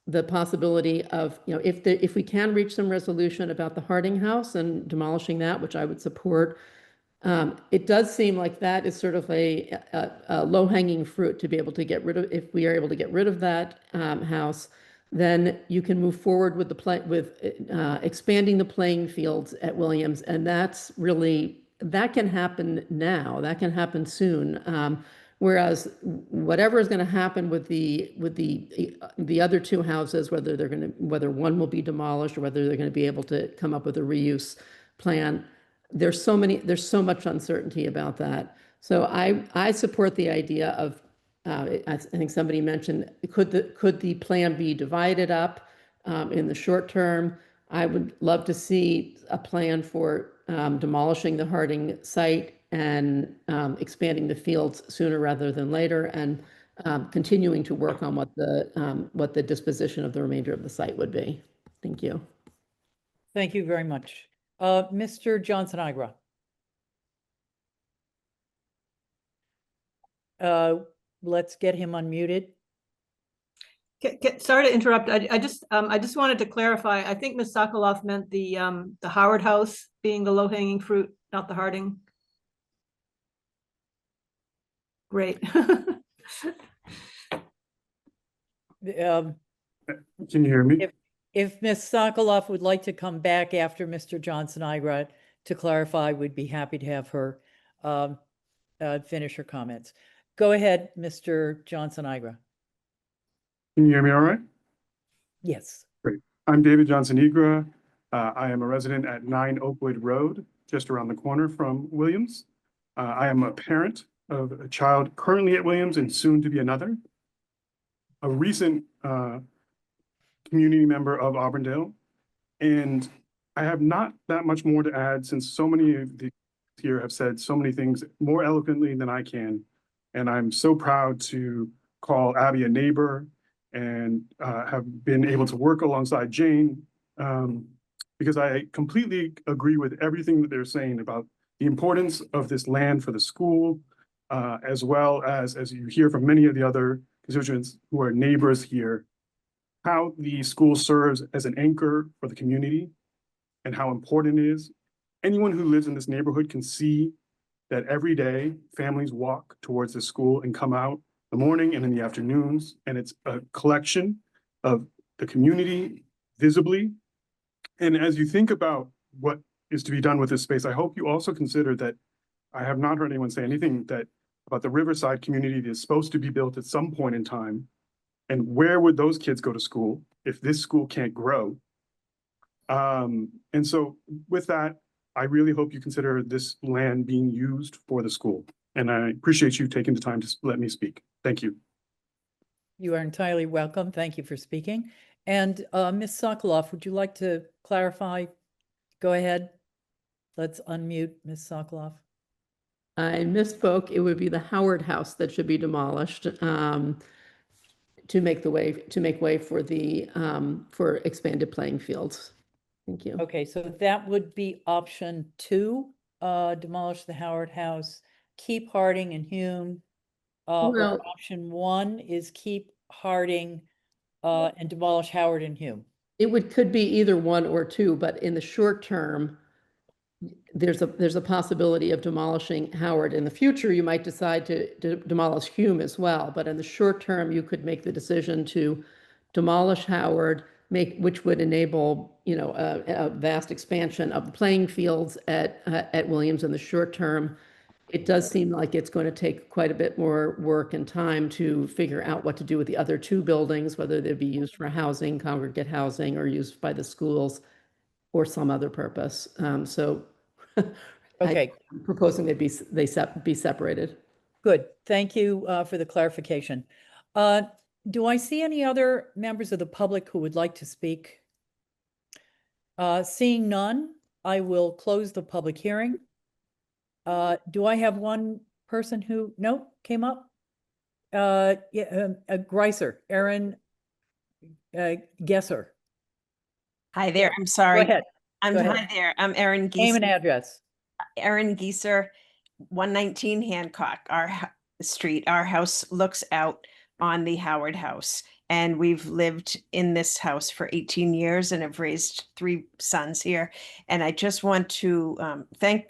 the possibility of, if we can reach some resolution about the Harding House and demolishing that, which I would support. It does seem like that is sort of a low-hanging fruit to be able to get rid of. If we are able to get rid of that house, then you can move forward with expanding the playing fields at Williams, and that can happen now. That can happen soon. Whereas whatever is going to happen with the other two houses, whether one will be demolished or whether they're going to be able to come up with a reuse plan, there's so much uncertainty about that. So I support the idea of, I think somebody mentioned, could the plan be divided up in the short term? I would love to see a plan for demolishing the Harding site and expanding the fields sooner rather than later, and continuing to work on what the disposition of the remainder of the site would be. Thank you. Thank you very much. Mr. Johnson-Igra. Let's get him unmuted. Sorry to interrupt. I just wanted to clarify. I think Ms. Sokoloff meant the Howard House being the low-hanging fruit, not the Harding. Great. Can you hear me? If Ms. Sokoloff would like to come back after Mr. Johnson-Igra to clarify, we'd be happy to have her finish her comments. Go ahead, Mr. Johnson-Igra. Can you hear me all right? Yes. Great. I'm David Johnson-Igra. I am a resident at 9 Oakwood Road, just around the corner from Williams. I am a parent of a child currently at Williams and soon to be another. A recent community member of Auburndale. And I have not that much more to add, since so many of the here have said so many things more eloquently than I can. And I'm so proud to call Abby a neighbor and have been able to work alongside Jane, because I completely agree with everything that they're saying about the importance of this land for the school, as well as you hear from many of the other constituents who are neighbors here, how the school serves as an anchor for the community and how important it is. Anyone who lives in this neighborhood can see that every day families walk towards the school and come out in the morning and in the afternoons, and it's a collection of the community visibly. And as you think about what is to be done with this space, I hope you also consider that I have not heard anyone say anything about the Riverside community that is supposed to be built at some point in time. And where would those kids go to school if this school can't grow? And so with that, I really hope you consider this land being used for the school. And I appreciate you taking the time to let me speak. Thank you. You are entirely welcome. Thank you for speaking. And Ms. Sokoloff, would you like to clarify? Go ahead. Let's unmute Ms. Sokoloff. I misspoke. It would be the Howard House that should be demolished to make way for the for expanded playing fields. Thank you. Okay, so that would be option 2, demolish the Howard House, keep Harding and Hume. Or option 1 is keep Harding and demolish Howard and Hume. Could be either 1 or 2, but in the short term, there's a possibility of demolishing Howard. In the future, you might decide to demolish Hume as well, but in the short term, you could make the decision to demolish Howard, which would enable a vast expansion of the playing fields at Williams in the short term. It does seem like it's going to take quite a bit more work and time to figure out what to do with the other 2 buildings, whether they'd be used for housing, congregate housing, or used by the schools or some other purpose. Okay. I'm proposing they be separated. Good. Thank you for the clarification. Do I see any other members of the public who would like to speak? Seeing none, I will close the public hearing. Do I have one person who, no, came up? Greiser, Aaron Gesser. Hi there. I'm Go sorry. ahead. I'm Go ahead. hi there. I'm Erin Name and Gieser. address. Erin Gieser, 119 Hancock, street. Our house looks out on the Howard House. And we've lived in this house for 18 years and have raised 3 sons here. And I just want to thank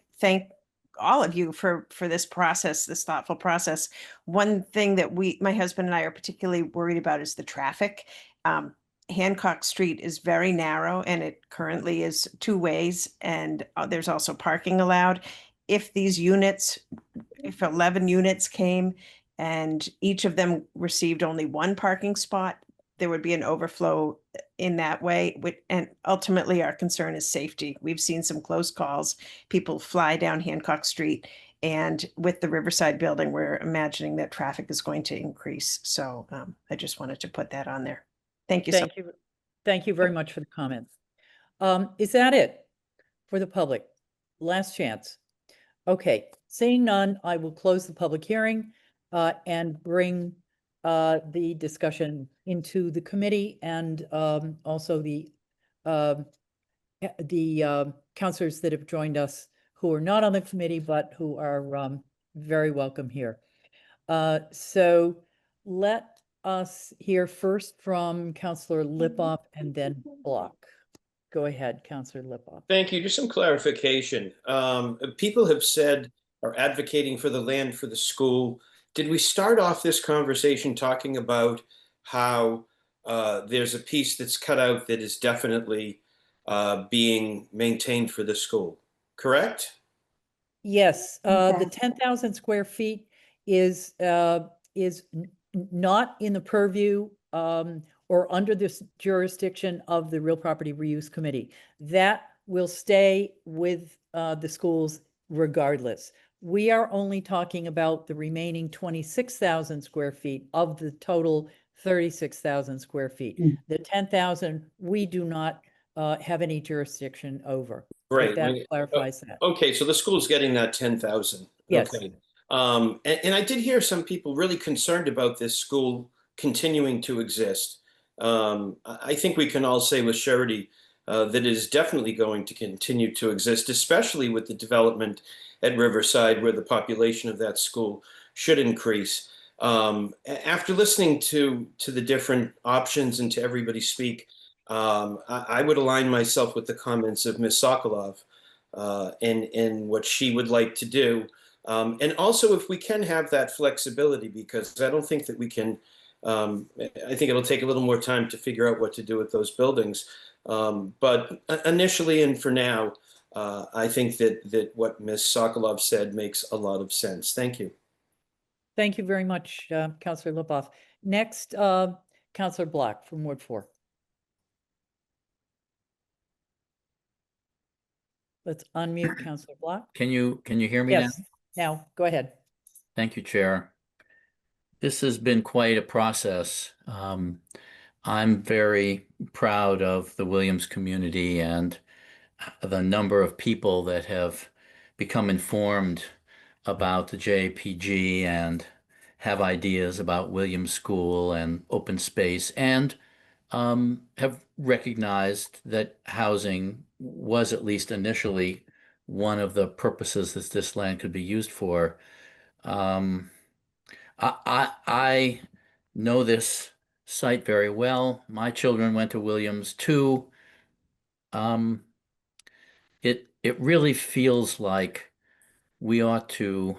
all of you for this process, this thoughtful process. One thing that my husband and I are particularly worried about is the traffic. Hancock Street is very narrow and it currently is 2 ways, and there's also parking allowed. If 11 units came and each of them received only 1 parking spot, there would be an overflow in that way. And ultimately our concern is safety. We've seen some close calls. People fly down Hancock Street, and with the Riverside building, we're imagining that traffic is going to increase. So I just wanted to put that on there. Thank you. Thank you. Thank you very much for the comments. Is that it for the public? Last chance. Okay, seeing none, I will close the public hearing and bring the discussion into the committee, and also the counselors that have joined us who are not on the committee but who are very welcome here. So let us hear first from Councillor Lipoff and then Block. Go ahead, Councillor Lipoff. Thank you. Just some clarification. People have said, are advocating for the land for the school. Did we start off this conversation talking about how there's a piece that's cut out that is definitely being maintained for the school, correct? Yes, the 10,000 square feet is not in the purview or under this jurisdiction of the Real Property Reuse Committee. That will stay with the schools regardless. We are only talking about the remaining 26,000 square feet of the total 36,000 square feet. The 10,000, we do not have any jurisdiction over. Right. That clarifies that. Okay, so the school's getting that 10,000. Yes. Okay. And I did hear some people really concerned about this school continuing to exist. I think we can all say with surety that it is definitely going to continue to exist, especially with the development at Riverside, where the population of that school should increase. After listening to the different options and to everybody speak, I would align myself with the comments of Ms. Sokolov in what she would like to do. And also if we can have that flexibility, because I don't think that we can, I think it'll take a little more time to figure out what to do with those buildings. But initially and for now, I think that what Ms. Sokolov said makes a lot of sense. Thank you. Thank you very much, Councillor Lipoff. Next, Councillor Block from Ward 4. Let's unmute Councillor Block. Can you hear me now? Yes, now go ahead. Thank you, Chair. This has been quite a process. I'm very proud of the Williams community and the number of people that have become informed about the JPG and have ideas about Williams School and open space, and have recognized that housing was, at least initially, one of the purposes that this land could be used for. I know this site very well. My children went to Williams too. It really feels like we ought to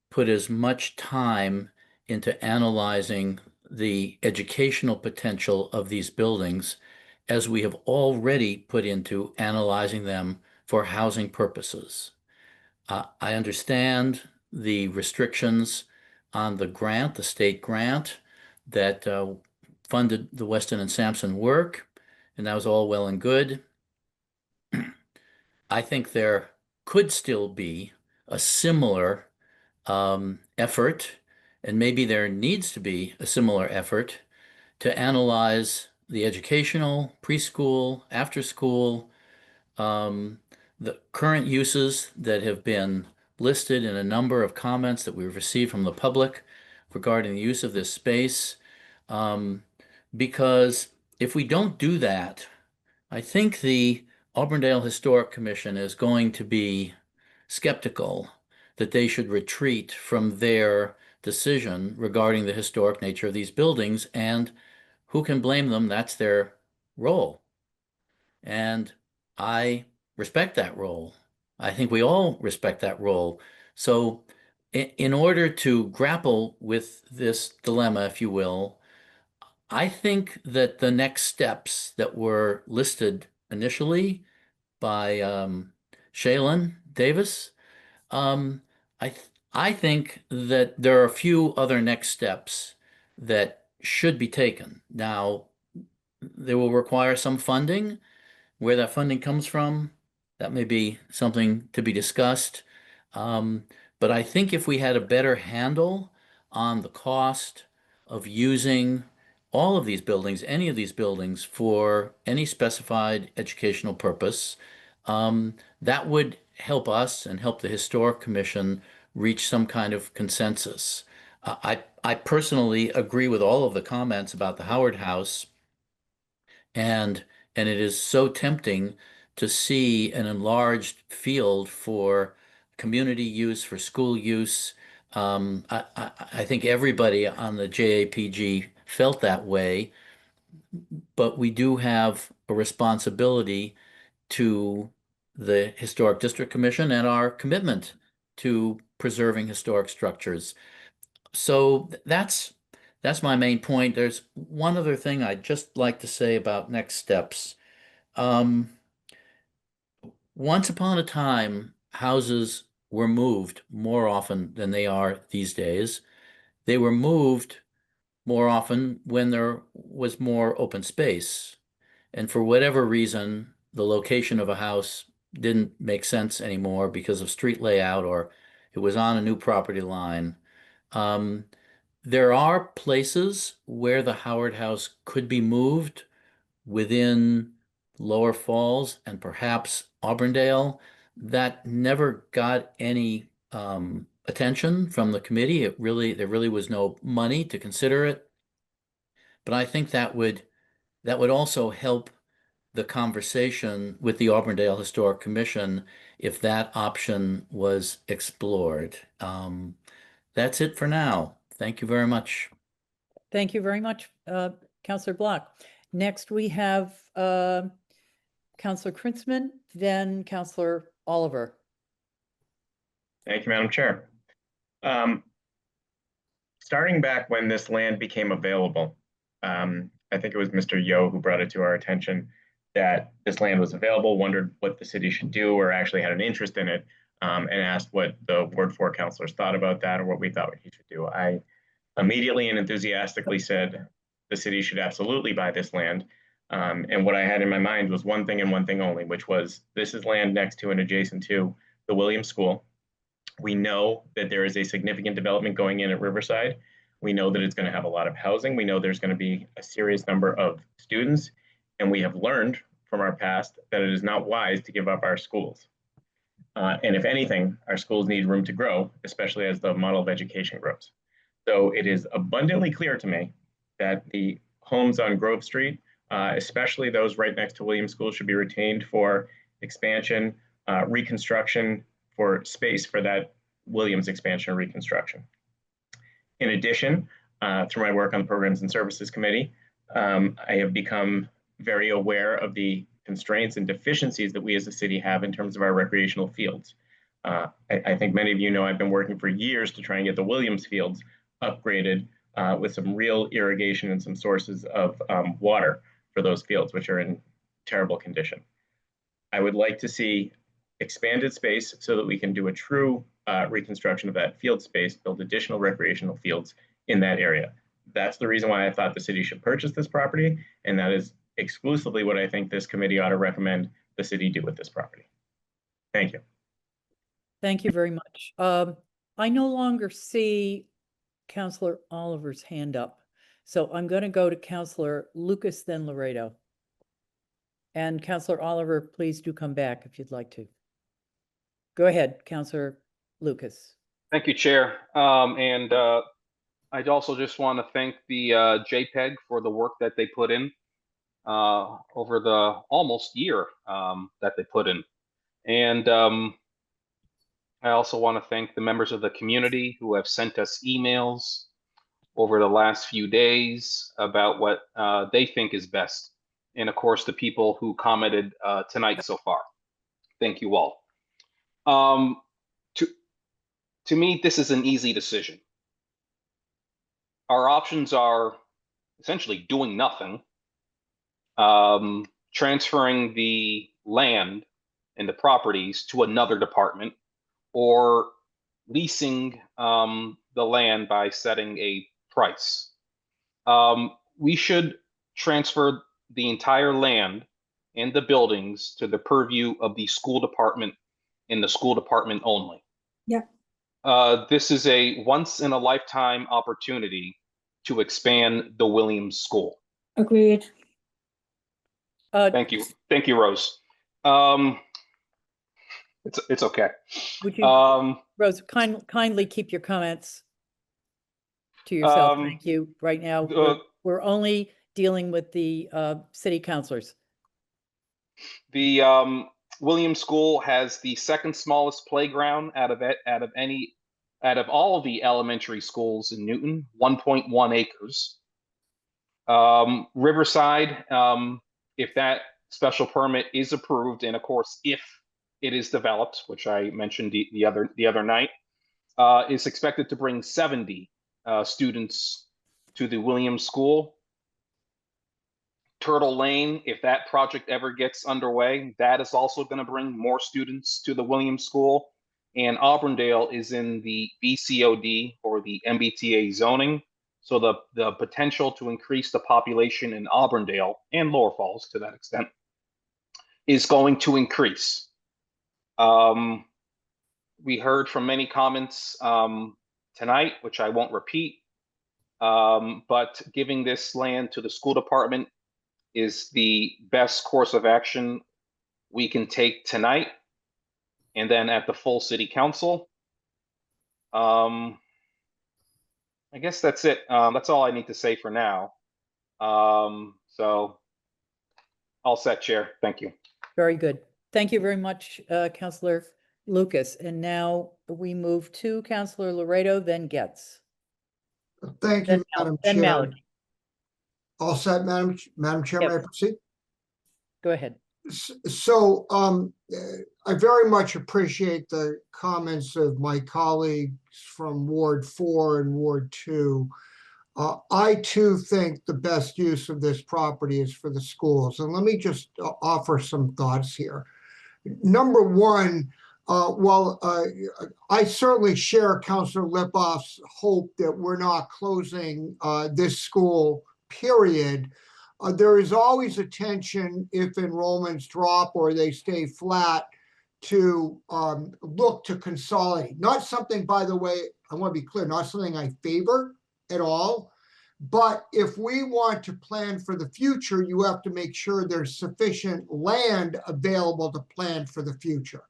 put as much time into analyzing the educational potential of these buildings as we have already put into analyzing them for housing purposes. I understand the restrictions on the grant, the state grant that funded the Weston and Sampson work, and that was all well and good. I think there could still be a similar effort, and maybe there needs to be a similar effort to analyze the educational, preschool, after school, the current uses that have been listed in a number of comments that we've received from the public regarding the use of this space. Because if we don't do that, I think the Auburndale Historic Commission is going to be skeptical that they should retreat from their decision regarding the historic nature of these buildings, and who can blame them? That's their role. And I respect that role. I think we all respect that role. So in order to grapple with this dilemma, if you will, I think that the next steps that were listed initially by Shaylin Davis, I think that there are a few other next steps that should be taken. Now, they will require some funding. Where that funding comes from, that may be something to be discussed. But I think if we had a better handle on the cost of using all of these buildings, any of these buildings, for any specified educational purpose, that would help us and help the Historic Commission reach some kind of consensus. I personally agree with all of the comments about the Howard House, and it is so tempting to see an enlarged field for community use, for school use. I think everybody on the JAPG felt that way, but we do have a responsibility to the Historic District Commission and our commitment to preserving historic structures. So that's my main point. There's one other thing I'd just like to say about next steps. Once upon a time, houses were moved more often than they are these days. They were moved more often when there was more open space. And for whatever reason, the location of a house didn't make sense anymore because of street layout, or it was on a new property line. There are places where the Howard House could be moved within Lower Falls and perhaps Auburndale. That never got any attention from the committee. There really was no money to consider it. But I think that would also help the conversation with the Auburndale Historic Commission if that option was explored. That's it for now. Thank you very much. Thank you very much, Councillor Block. Next, we have Councillor Krinsman, then Councillor Oliver. Thank you, Madam Chair. Starting back when this land became available, I think it was Mr. Yo who brought it to our attention that this land was available, wondered what the city should do, or actually had an interest in it, and asked what the Ward 4 councilors thought about that or what we thought he should do. I immediately and enthusiastically said the city should absolutely buy this land. And what I had in my mind was one thing and one thing only, which was this is land next to and adjacent to the Williams School. We know that there is a significant development going in at Riverside. We know that it's going to have a lot of housing. We know there's going to be a serious number of students. And we have learned from our past that it is not wise to give up our schools. And if anything, our schools need room to grow, especially as the model of education grows. So it is abundantly clear to me that the homes on Grove Street, especially those right next to Williams School, should be retained for expansion, reconstruction, for space for that Williams expansion or reconstruction. In addition, through my work on the Programs and Services Committee, I have become very aware of the constraints and deficiencies that we as a city have in terms of our recreational fields. I think many of you know I've been working for years to try and get the Williams fields upgraded with some real irrigation and some sources of water for those fields, which are in terrible condition. I would like to see expanded space so that we can do a true reconstruction of that field space, build additional recreational fields in that area. That's the reason why I thought the city should purchase this property, and that is exclusively what I think this committee ought to recommend the city do with this property. Thank you. Thank you very much. I no longer see Councillor Oliver's hand up, so I'm going to go to Councillor Lucas, then Laredo. And Councillor Oliver, please do come back if you'd like to. Go ahead, Councillor Lucas. Thank you, Chair. I'd also just want to thank the JPEG for the work that they put in over the almost year that they put in. And I also want to thank the members of the community who have sent us emails over the last few days about what they think is best. And of course, the people who commented tonight so far. Thank you all. To me, this is an easy decision. Our options are essentially doing nothing, transferring the land and the properties to another department, or leasing the land by setting a price. We should transfer the entire land and the buildings to the purview of the school department and the school department only. Yep. This is a once in a lifetime opportunity to expand the Williams School. Agreed. Thank you. Thank you, Rose. It's okay. Would you, Rose, kindly keep your comments to yourself. Thank you. Right now, we're only dealing with the city councilors. The Williams School has the second smallest playground out of all the elementary schools in Newton, 1.1 acres. Riverside, if that special permit is approved, and of course, if it is developed, which I mentioned the other night, is expected to bring 70 students to the Williams School. Turtle Lane, if that project ever gets underway, that is also going to bring more students to the Williams School. And Auburndale is in the BCOD, or the MBTA zoning. So the potential to increase the population in Auburndale and Lower Falls to that extent is going to increase. We heard from many comments tonight, which I won't repeat, but giving this land to the school department is the best course of action we can take tonight, and then at the full city council. I guess that's it. That's all I need to say for now. So all set, Chair. Thank you. Very good. Thank you very much, Councilor Lucas. And now we move to Councilor Laredo, then Getz. Thank you, Madam Then Chair. Mallory. All set, Madam Chair, may I proceed? Go ahead. So I very much appreciate the comments of my colleagues from Ward 4 and Ward 2. I too think the best use of this property is for the schools. And let me just offer some thoughts here. Number one, I certainly share Councilor Lipoff's hope that we're not closing this school, period. There is always a tension if enrollments drop or they stay flat to look to consolidate. Not something, by the way, I want to be clear, not something I favor at all. But if we want to plan for the future, you have to make sure there's sufficient land available to plan for the future.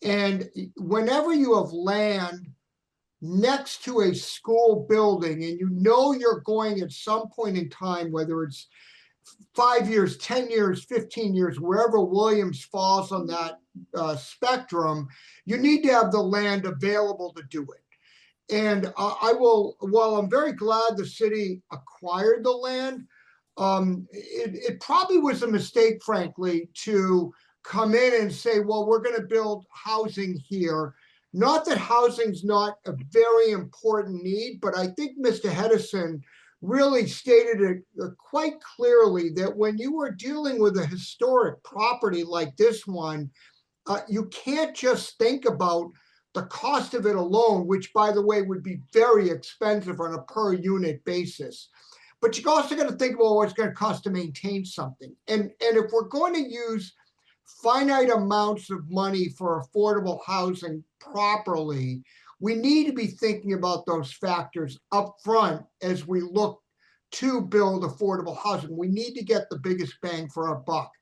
And whenever you have land next to a school building and you know you're going at some point in time, whether it's 5 years, 10 years, 15 years, wherever Williams falls on that spectrum, you need to have the land available to do it. And while I'm very glad the city acquired the land, it probably was a mistake, frankly, to come in and say, well, we're going to build housing here. Not that housing's not a very important need, but I think Mr. Hedison really stated it quite clearly that when you are dealing with a historic property like this one, you can't just think about the cost of it alone, which, by the way, would be very expensive on a per unit basis. But you also got to think about what it's going to cost to maintain something. And if we're going to use finite amounts of money for affordable housing properly, we need to be thinking about those factors up front as we look to build affordable housing. We need to get the biggest bang for our buck.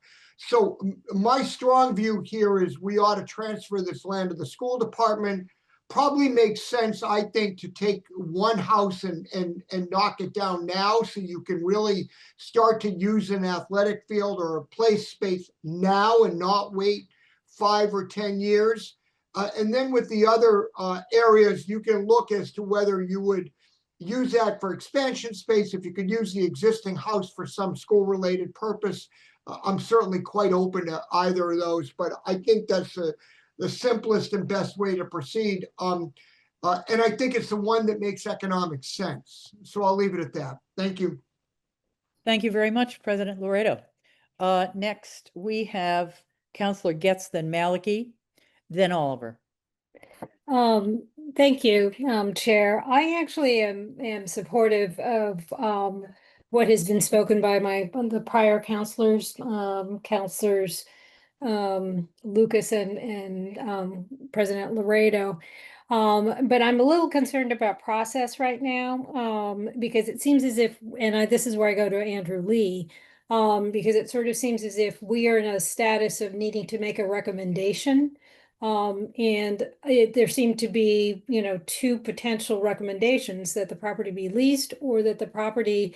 So my strong view here is we ought to transfer this land to the school department, probably makes sense, I think, to take one house and knock it down now so you can really start to use an athletic field or a play space now and not wait 5 or 10 years. And then with the other areas, you can look as to whether you would use that for expansion space. If you could use the existing house for some school-related purpose, I'm certainly quite open to either of those, but I think that's the simplest and best way to proceed. And I think it's the one that makes economic sense. So I'll leave it at that. Thank you. Thank you very much, President Laredo. Next, we have Councilor Getz, then Maliki, then Oliver. Thank you, Chair. I actually am supportive of what has been spoken by the prior counselors, Lucas and President Laredo. But I'm a little concerned about process right now, because it seems as if, and this is where I go to Andrew Lee, because it sort of seems as if we are in a status of needing to make a recommendation. And there seem to be, two potential recommendations: that the property be leased or that the property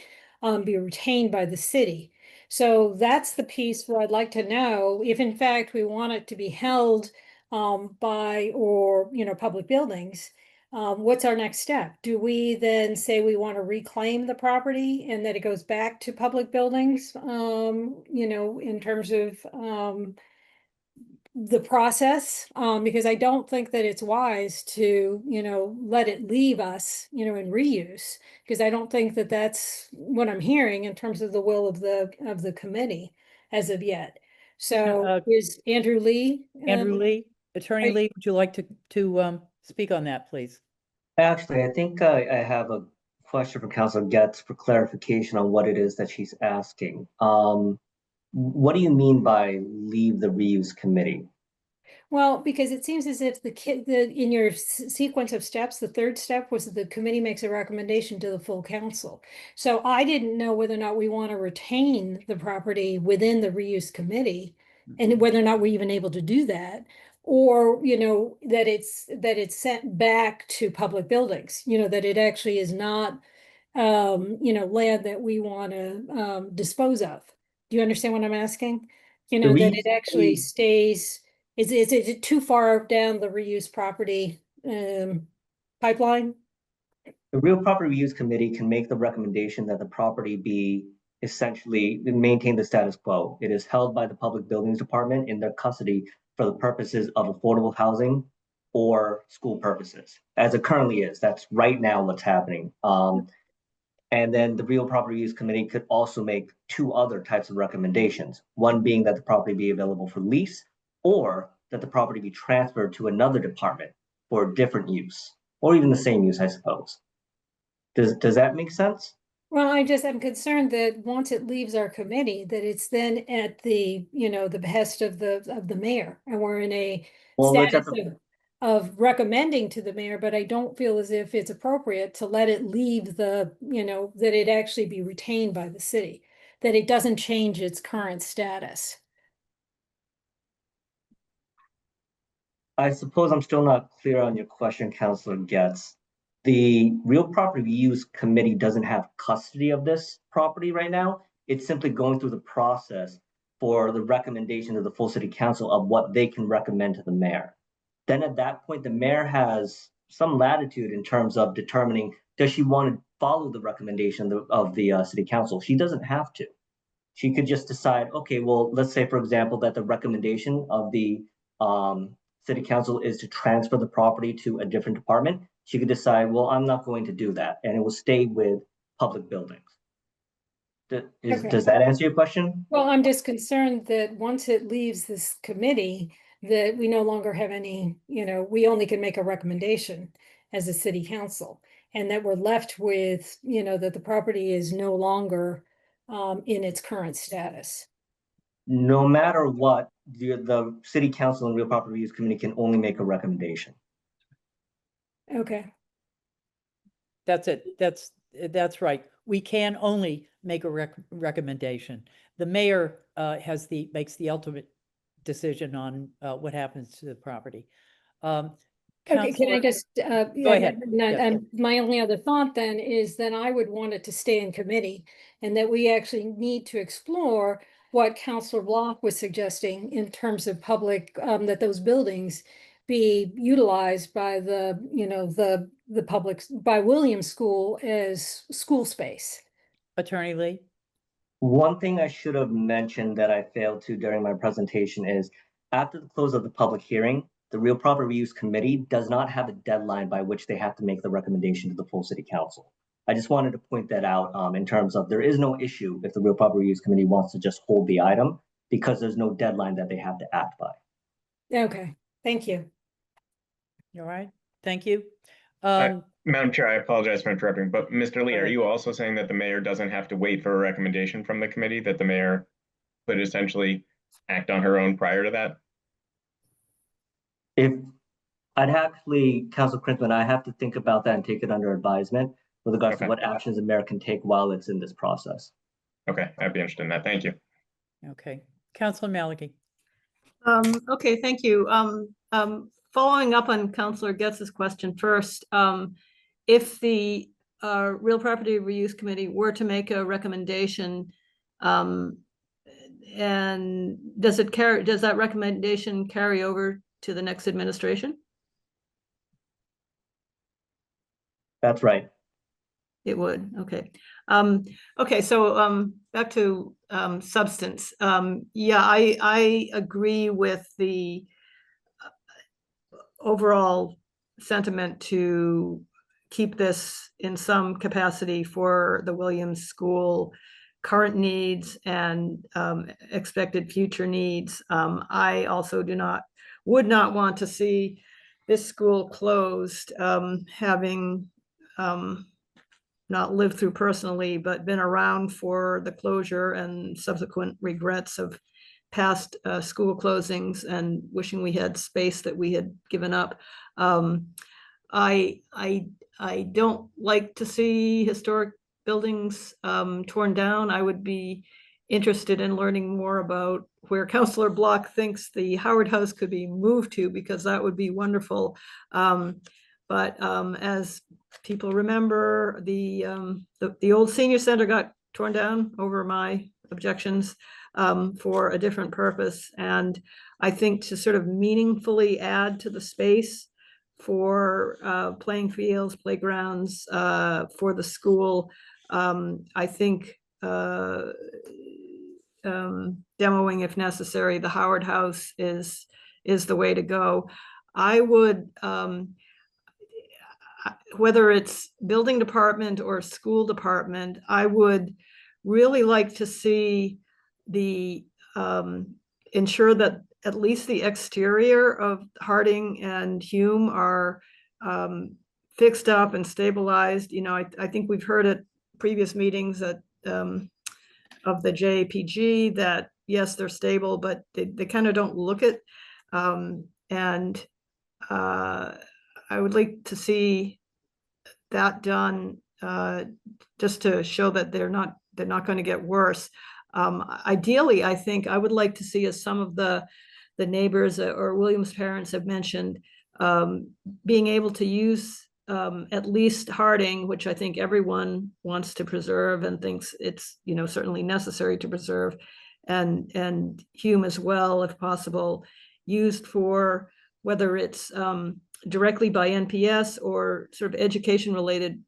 be retained by the city. So that's the piece where I'd like to know if in fact we want it to be held by Public Buildings. What's our next step? Do we then say we want to reclaim the property and that it goes back to Public Buildings, in terms of the process, because I don't think that it's wise to, let it leave us, in reuse, because I don't think that that's what I'm hearing in terms of the will of the committee as of yet. So is Andrew Lee? Andrew Lee, Attorney Lee, would you like to speak on that, please? Actually, I think I have a question for Councilor Getz for clarification on what it is that she's asking. What do you mean by leave the reuse committee? Well, because it seems as if in your sequence of steps, the third step was that the committee makes a recommendation to the full council. So I didn't know whether or not we want to retain the property within the reuse committee, and whether or not we're even able to do that, or that it's sent back to Public Buildings. That it actually is not land that we want to dispose of. Do you understand what I'm asking? That it actually stays, is it too far down the reuse property pipeline? The Real Property Reuse Committee can make the recommendation that the property be essentially maintain the status quo. It is held by the Public Buildings Department in their custody for the purposes of affordable housing or school purposes, as it currently is. That's right now what's happening. And then the Real Property Use Committee could also make two other types of recommendations. One being that the property be available for lease, or that the property be transferred to another department for a different use, or even the same use, I suppose. Does that make sense? Well, I'm concerned that once it leaves our committee, that it's then at the behest of the mayor, and we're in a status of recommending to the mayor, but I don't feel as if it's appropriate to let it leave that it actually be retained by the city, that it doesn't change its current status. I suppose I'm still not clear on your question, Councilor Getz. The Real Property Use Committee doesn't have custody of this property right now. It's simply going through the process for the recommendation of the full city council of what they can recommend to the mayor. Then at that point, the mayor has some latitude in terms of determining, does she want to follow the recommendation of the city council? She doesn't have to. She could just decide, okay, well, let's say, for example, that the recommendation of the city council is to transfer the property to a different department. She could decide, well, I'm not going to do that, and it will stay with Public Buildings. Does that answer your question? Well, I'm just concerned that once it leaves this committee, that we no longer have any, we only can make a recommendation as a city council, and that we're left with, that the property is no longer in its current status. No matter what, the city council and Real Property Use Committee can only make a recommendation. Okay. That's it. That's right. We can only make a recommendation. The mayor makes the ultimate decision on what happens to the property. Okay, can I Counselor- just, Go ahead. Yeah. my only other thought then is that I would want it to stay in committee and that we actually need to explore what Counselor Block was suggesting in terms of public, that those buildings be utilized by the, the public, by Williams School as school space. Attorney Lee? One thing I should have mentioned that I failed to during my presentation is after the close of the public hearing, the Real Property Reuse Committee does not have a deadline by which they have to make the recommendation to the full City Council. I just wanted to point that out in terms of there is no issue if the Real Property Reuse Committee wants to just hold the item because there's no deadline that they have to act by. Okay, thank you. All right, thank you. Madam Chair, I apologize for interrupting, but Mr. Lee, Go are ahead. you also saying that the mayor doesn't have to wait for a recommendation from the committee, that the mayor could essentially act on her own prior to that? If I'd actually, Council Crinsman, I have to think about that and take it under advisement with regards to Okay. what actions the mayor can take while it's in this process. Okay, I'd be interested in that. Thank you. Okay, Counselor Maliki? Okay, thank you. Following up on Counselor Getz's question first, if the Real Property Reuse Committee were to make a recommendation, and does that recommendation carry over to the next administration? That's right. It would, okay. Okay, so back to substance. Yeah, I agree with the overall sentiment to keep this in some capacity for the Williams School current needs and expected future needs. I also would not want to see this school closed, having not lived through personally, but been around for the closure and subsequent regrets of past school closings and wishing we had space that we had given up. I don't like to see historic buildings torn down. I would be interested in learning more about where Councillor Block thinks the Howard House could be moved to, because that would be wonderful. But as people remember, the old senior center got torn down over my objections for a different purpose. And I think to sort of meaningfully add to the space for playing fields, playgrounds, for the school, I think demoing if necessary, the Howard House is the way to go. I would, whether it's building department or school department, I would really like to see the ensure that at least the exterior of Harding and Hume are fixed up and stabilized. You know, I think we've heard at previous meetings that of the JPG that yes, they're stable, but they kind of don't look it. And I would like to see that done just to show that they're not going to get worse. Ideally, I think I would like to see, as some of the neighbors or Williams' parents have mentioned, being able to use at least Harding, which I think everyone wants to preserve and thinks it's, you know, certainly necessary to preserve, and Hume as well, if possible, used for whether it's directly by NPS or sort of education related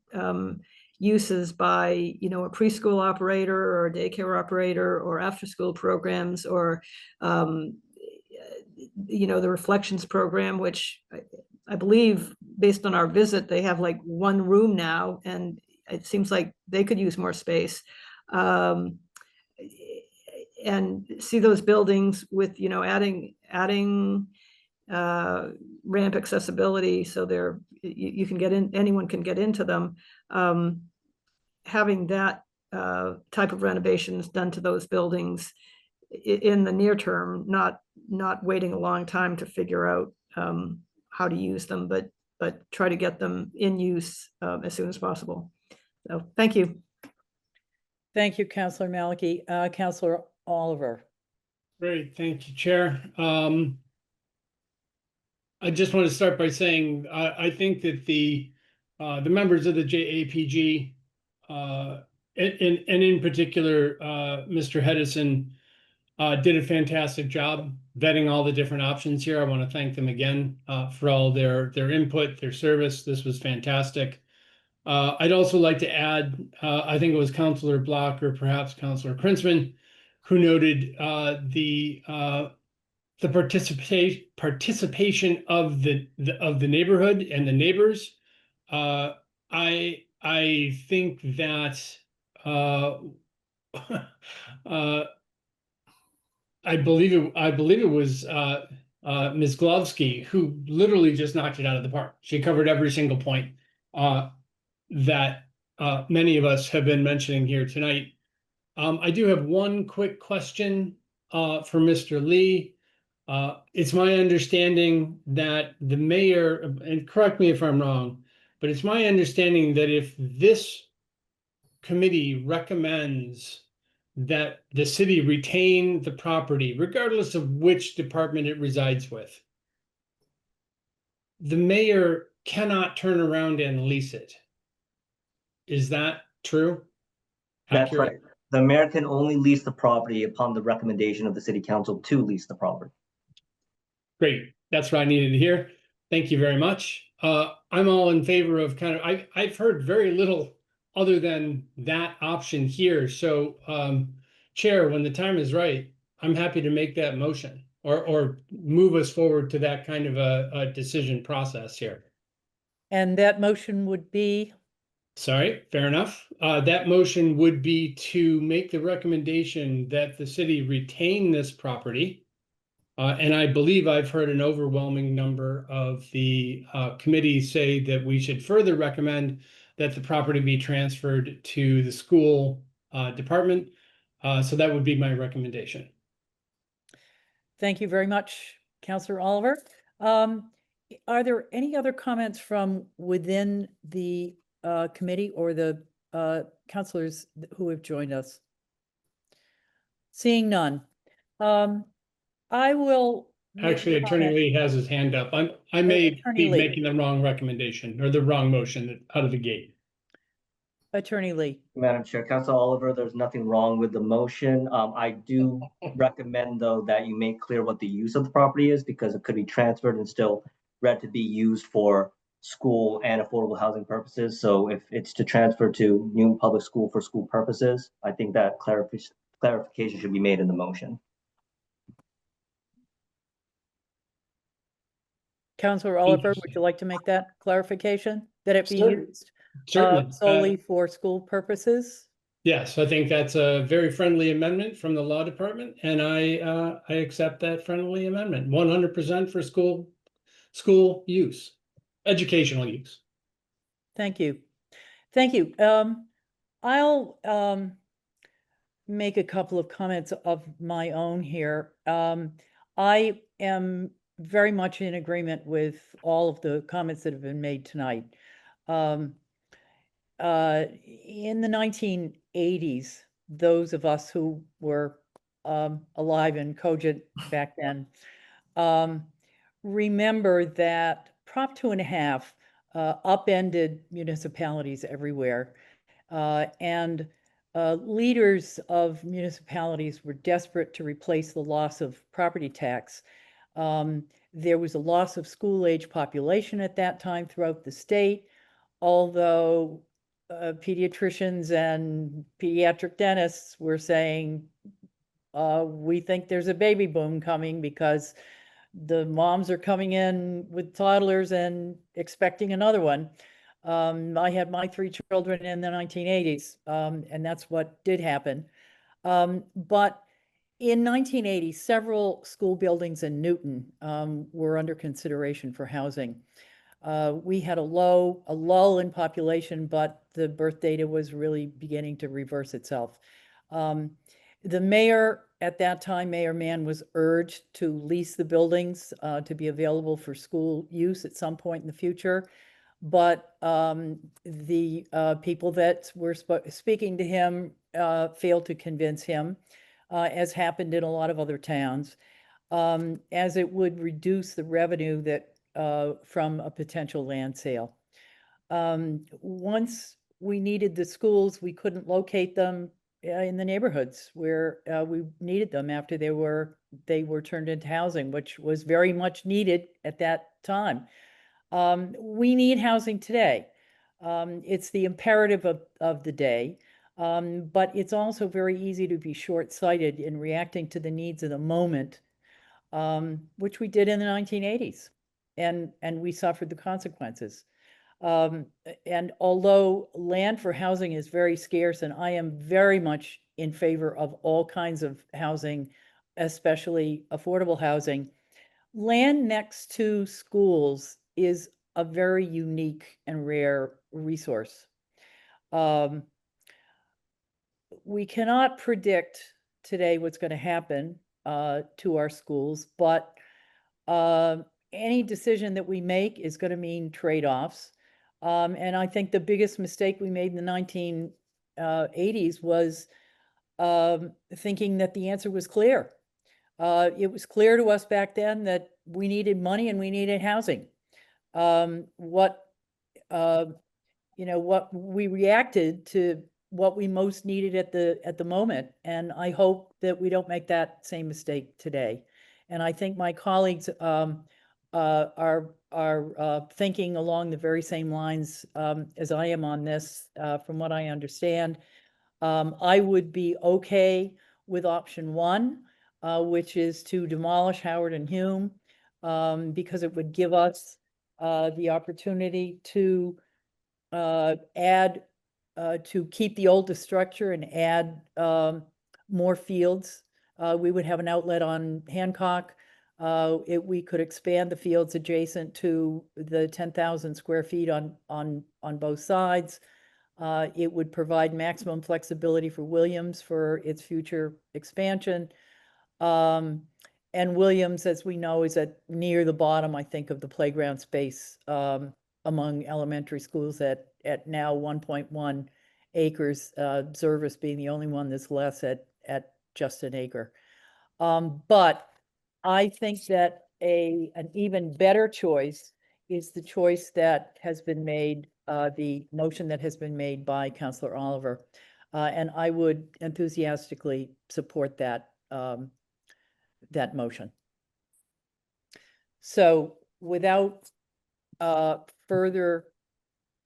uses by, you know, a preschool operator or a daycare operator or after school programs, or you know, the Reflections program, which I believe based on our visit, they have like one room now, and it seems like they could use more space. And see those buildings with, you know, adding ramp accessibility, so they're, you can get in, anyone can get into them. Having that type of renovations done to those buildings in the near term, not waiting a long time to figure out how to use them, but try to get them in use as soon as possible. So thank you. Thank you, Councillor Maliki. Councillor Oliver. Great, thank you, Chair. I just want to start by saying, I think that the members of the JAPG, and in particular, Mr. Hedison, did a fantastic job vetting all the different options here. I want to thank them again, for all their input, their service. This was fantastic. I'd also like to add, I think it was Councilor Block or perhaps Councilor Krinsman, who noted the participation of the neighborhood and the neighbors. I think that I believe it was Ms. Glovsky who literally just knocked it out of the park. She covered every single point that many of us have been mentioning here tonight. I do have one quick question for Mr. Lee. It's my understanding that the mayor, and correct me if I'm wrong, but it's my understanding that if this committee recommends that the city retain the property, regardless of which department it resides with, the mayor cannot turn around and lease it. Is that true? That's Accurate? right. The mayor can only lease the property upon the recommendation of the city council to lease the property. Great. That's what I needed to hear. Thank you very much. I'm all in favor of I've heard very little other than that option here. So, Chair, when the time is right, I'm happy to make that motion or move us forward to that kind of a decision process here. And that motion would be? Sorry, fair enough. That motion would be to make the recommendation that the city retain this property. And I believe I've heard an overwhelming number of the committee say that we should further recommend that the property be transferred to the school department. So that would be my recommendation. Thank you very much, Councilor Oliver. Are there any other comments from within the committee or the councilors who have joined us? Seeing none. I will. Actually, Attorney Lee has his hand up. I may be Lee. making the wrong recommendation or the wrong motion out of the gate. Attorney Lee. Madam Chair, Council Oliver, there's nothing wrong with the motion. I do recommend, though, that you make clear what the use of the property is, because it could be transferred and still read to be used for school and affordable housing purposes. So if it's to transfer to Newton Public School for school purposes, I think that clarification should be made in the motion. Councilor Oliver, would you like to make that clarification? That it be used Certainly. solely for school purposes? Yes, I think that's a very friendly amendment from the law department, and I accept that friendly amendment. 100% for school use, educational use. Thank you. Thank you. I'll make a couple of comments of my own here. I am very much in agreement with all of the comments that have been made tonight. In the 1980s, those of us who were alive and cogent back then remember that Prop 2.5 upended municipalities everywhere, and leaders of municipalities were desperate to replace the loss of property tax. There was a loss of school-age population at that time throughout the state, although pediatricians and pediatric dentists were saying, we think there's a baby boom coming because the moms are coming in with toddlers and expecting another one. I had my 3 children in the 1980s, and that's what did happen. But in 1980, several school buildings in Newton were under consideration for housing. We had a lull in population, but the birth data was really beginning to reverse itself. The mayor at that time, Mayor Mann, was urged to lease the buildings to be available for school use at some point in the future. But the people that were speaking to him failed to convince him, as happened in a lot of other towns, as it would reduce the revenue that from a potential land sale. Once we needed the schools, we couldn't locate them in the neighborhoods where we needed them after they were turned into housing, which was very much needed at that time. We need housing today. It's the imperative of the day, but it's also very easy to be short-sighted in reacting to the needs of the moment, which we did in the 1980s, and we suffered the consequences. And although land for housing is very scarce, and I am very much in favor of all kinds of housing, especially affordable housing, land next to schools is a very unique and rare resource. We cannot predict today what's going to happen to our schools, but any decision that we make is going to mean trade-offs. And I think the biggest mistake we made in the 1980s was thinking that the answer was clear. It was clear to us back then that we needed money and we needed housing. What we reacted to what we most needed at the moment, and I hope that we don't make that same mistake today. And I think my colleagues are thinking along the very same lines as I am on this, from what I understand. I would be okay with option one, which is to demolish Howard and Hume, because it would give us the opportunity to to keep the oldest structure and add more fields. We would have an outlet on Hancock. We could expand the fields adjacent to the 10,000 square feet on both sides. It would provide maximum flexibility for Williams for its future expansion. And Williams, as we know, is near the bottom, I think, of the playground space among elementary schools at now 1.1 acres, Zervis being the only one that's less at just an acre. But I think that an even better choice is the choice that has been made, the motion that has been made by Councillor Oliver. And I would enthusiastically support that, that motion. So without further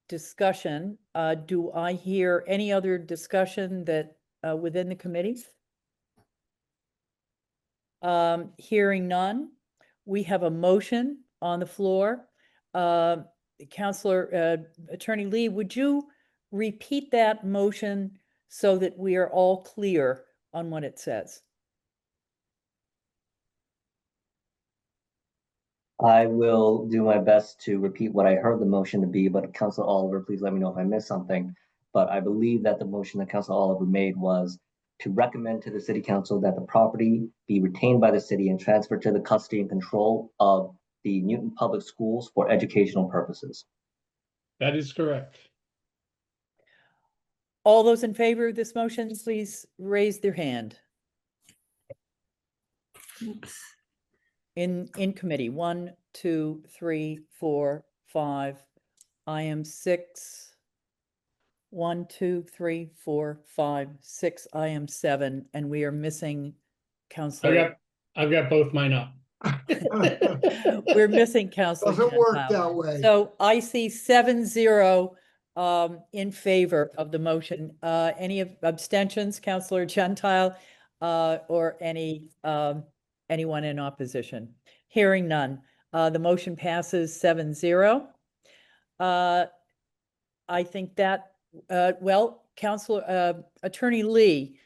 discussion, do I hear any other discussion that within the committee? Hearing none, we have a motion on the floor. Councillor Attorney Lee, would you repeat that motion so that we are all clear on what it says? I will do my best to repeat what I heard the motion to be, but Councilor Oliver, please let me know if I missed something. But I believe that the motion that Councilor Oliver made was to recommend to the City Council that the property be retained by the city and transferred to the custody and control of the Newton Public Schools for educational purposes. That is correct. All those in favor of this motion, please raise their hand. Oops. In committee, 1, 2, 3, 4, 5. I am 6. 1, 2, 3, 4, 5, 6. I am 7, and we are missing Councillor. I've got both mine up. We're missing Councillor. Doesn't work that way. So I see 7-0 in favor of the motion. Any abstentions, Councillor Gentile, or anyone in opposition? Hearing none, the motion passes 7-0. I think that, well, Councillor Attorney Lee,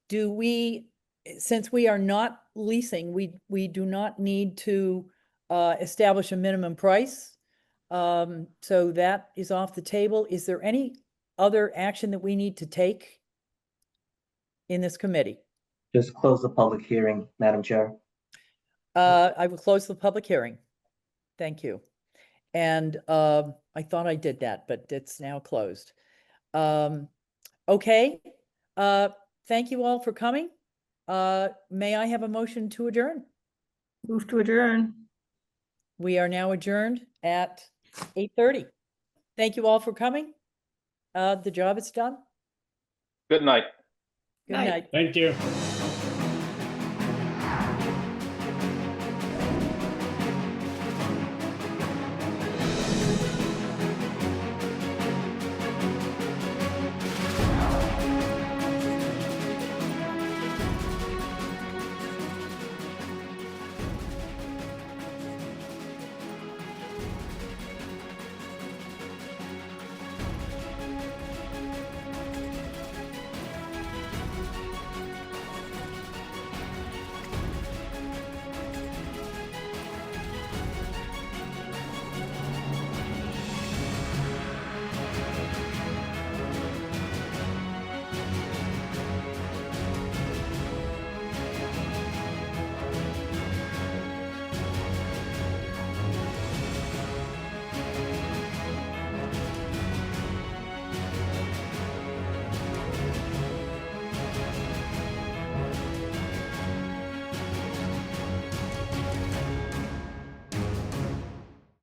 do we, since we are not leasing, we do not need to establish a minimum price. So that is off the table. Is there any other action that we need to take in this committee? Just close the public hearing, Madam Chair. I will close the public hearing. Thank you. And I thought I did that, but it's now closed. Okay. Thank you all for coming. May I have a motion to adjourn? Move to adjourn. We are now adjourned at 8:30. Thank you all for coming. The job is done. Good night. Good night. Thank you.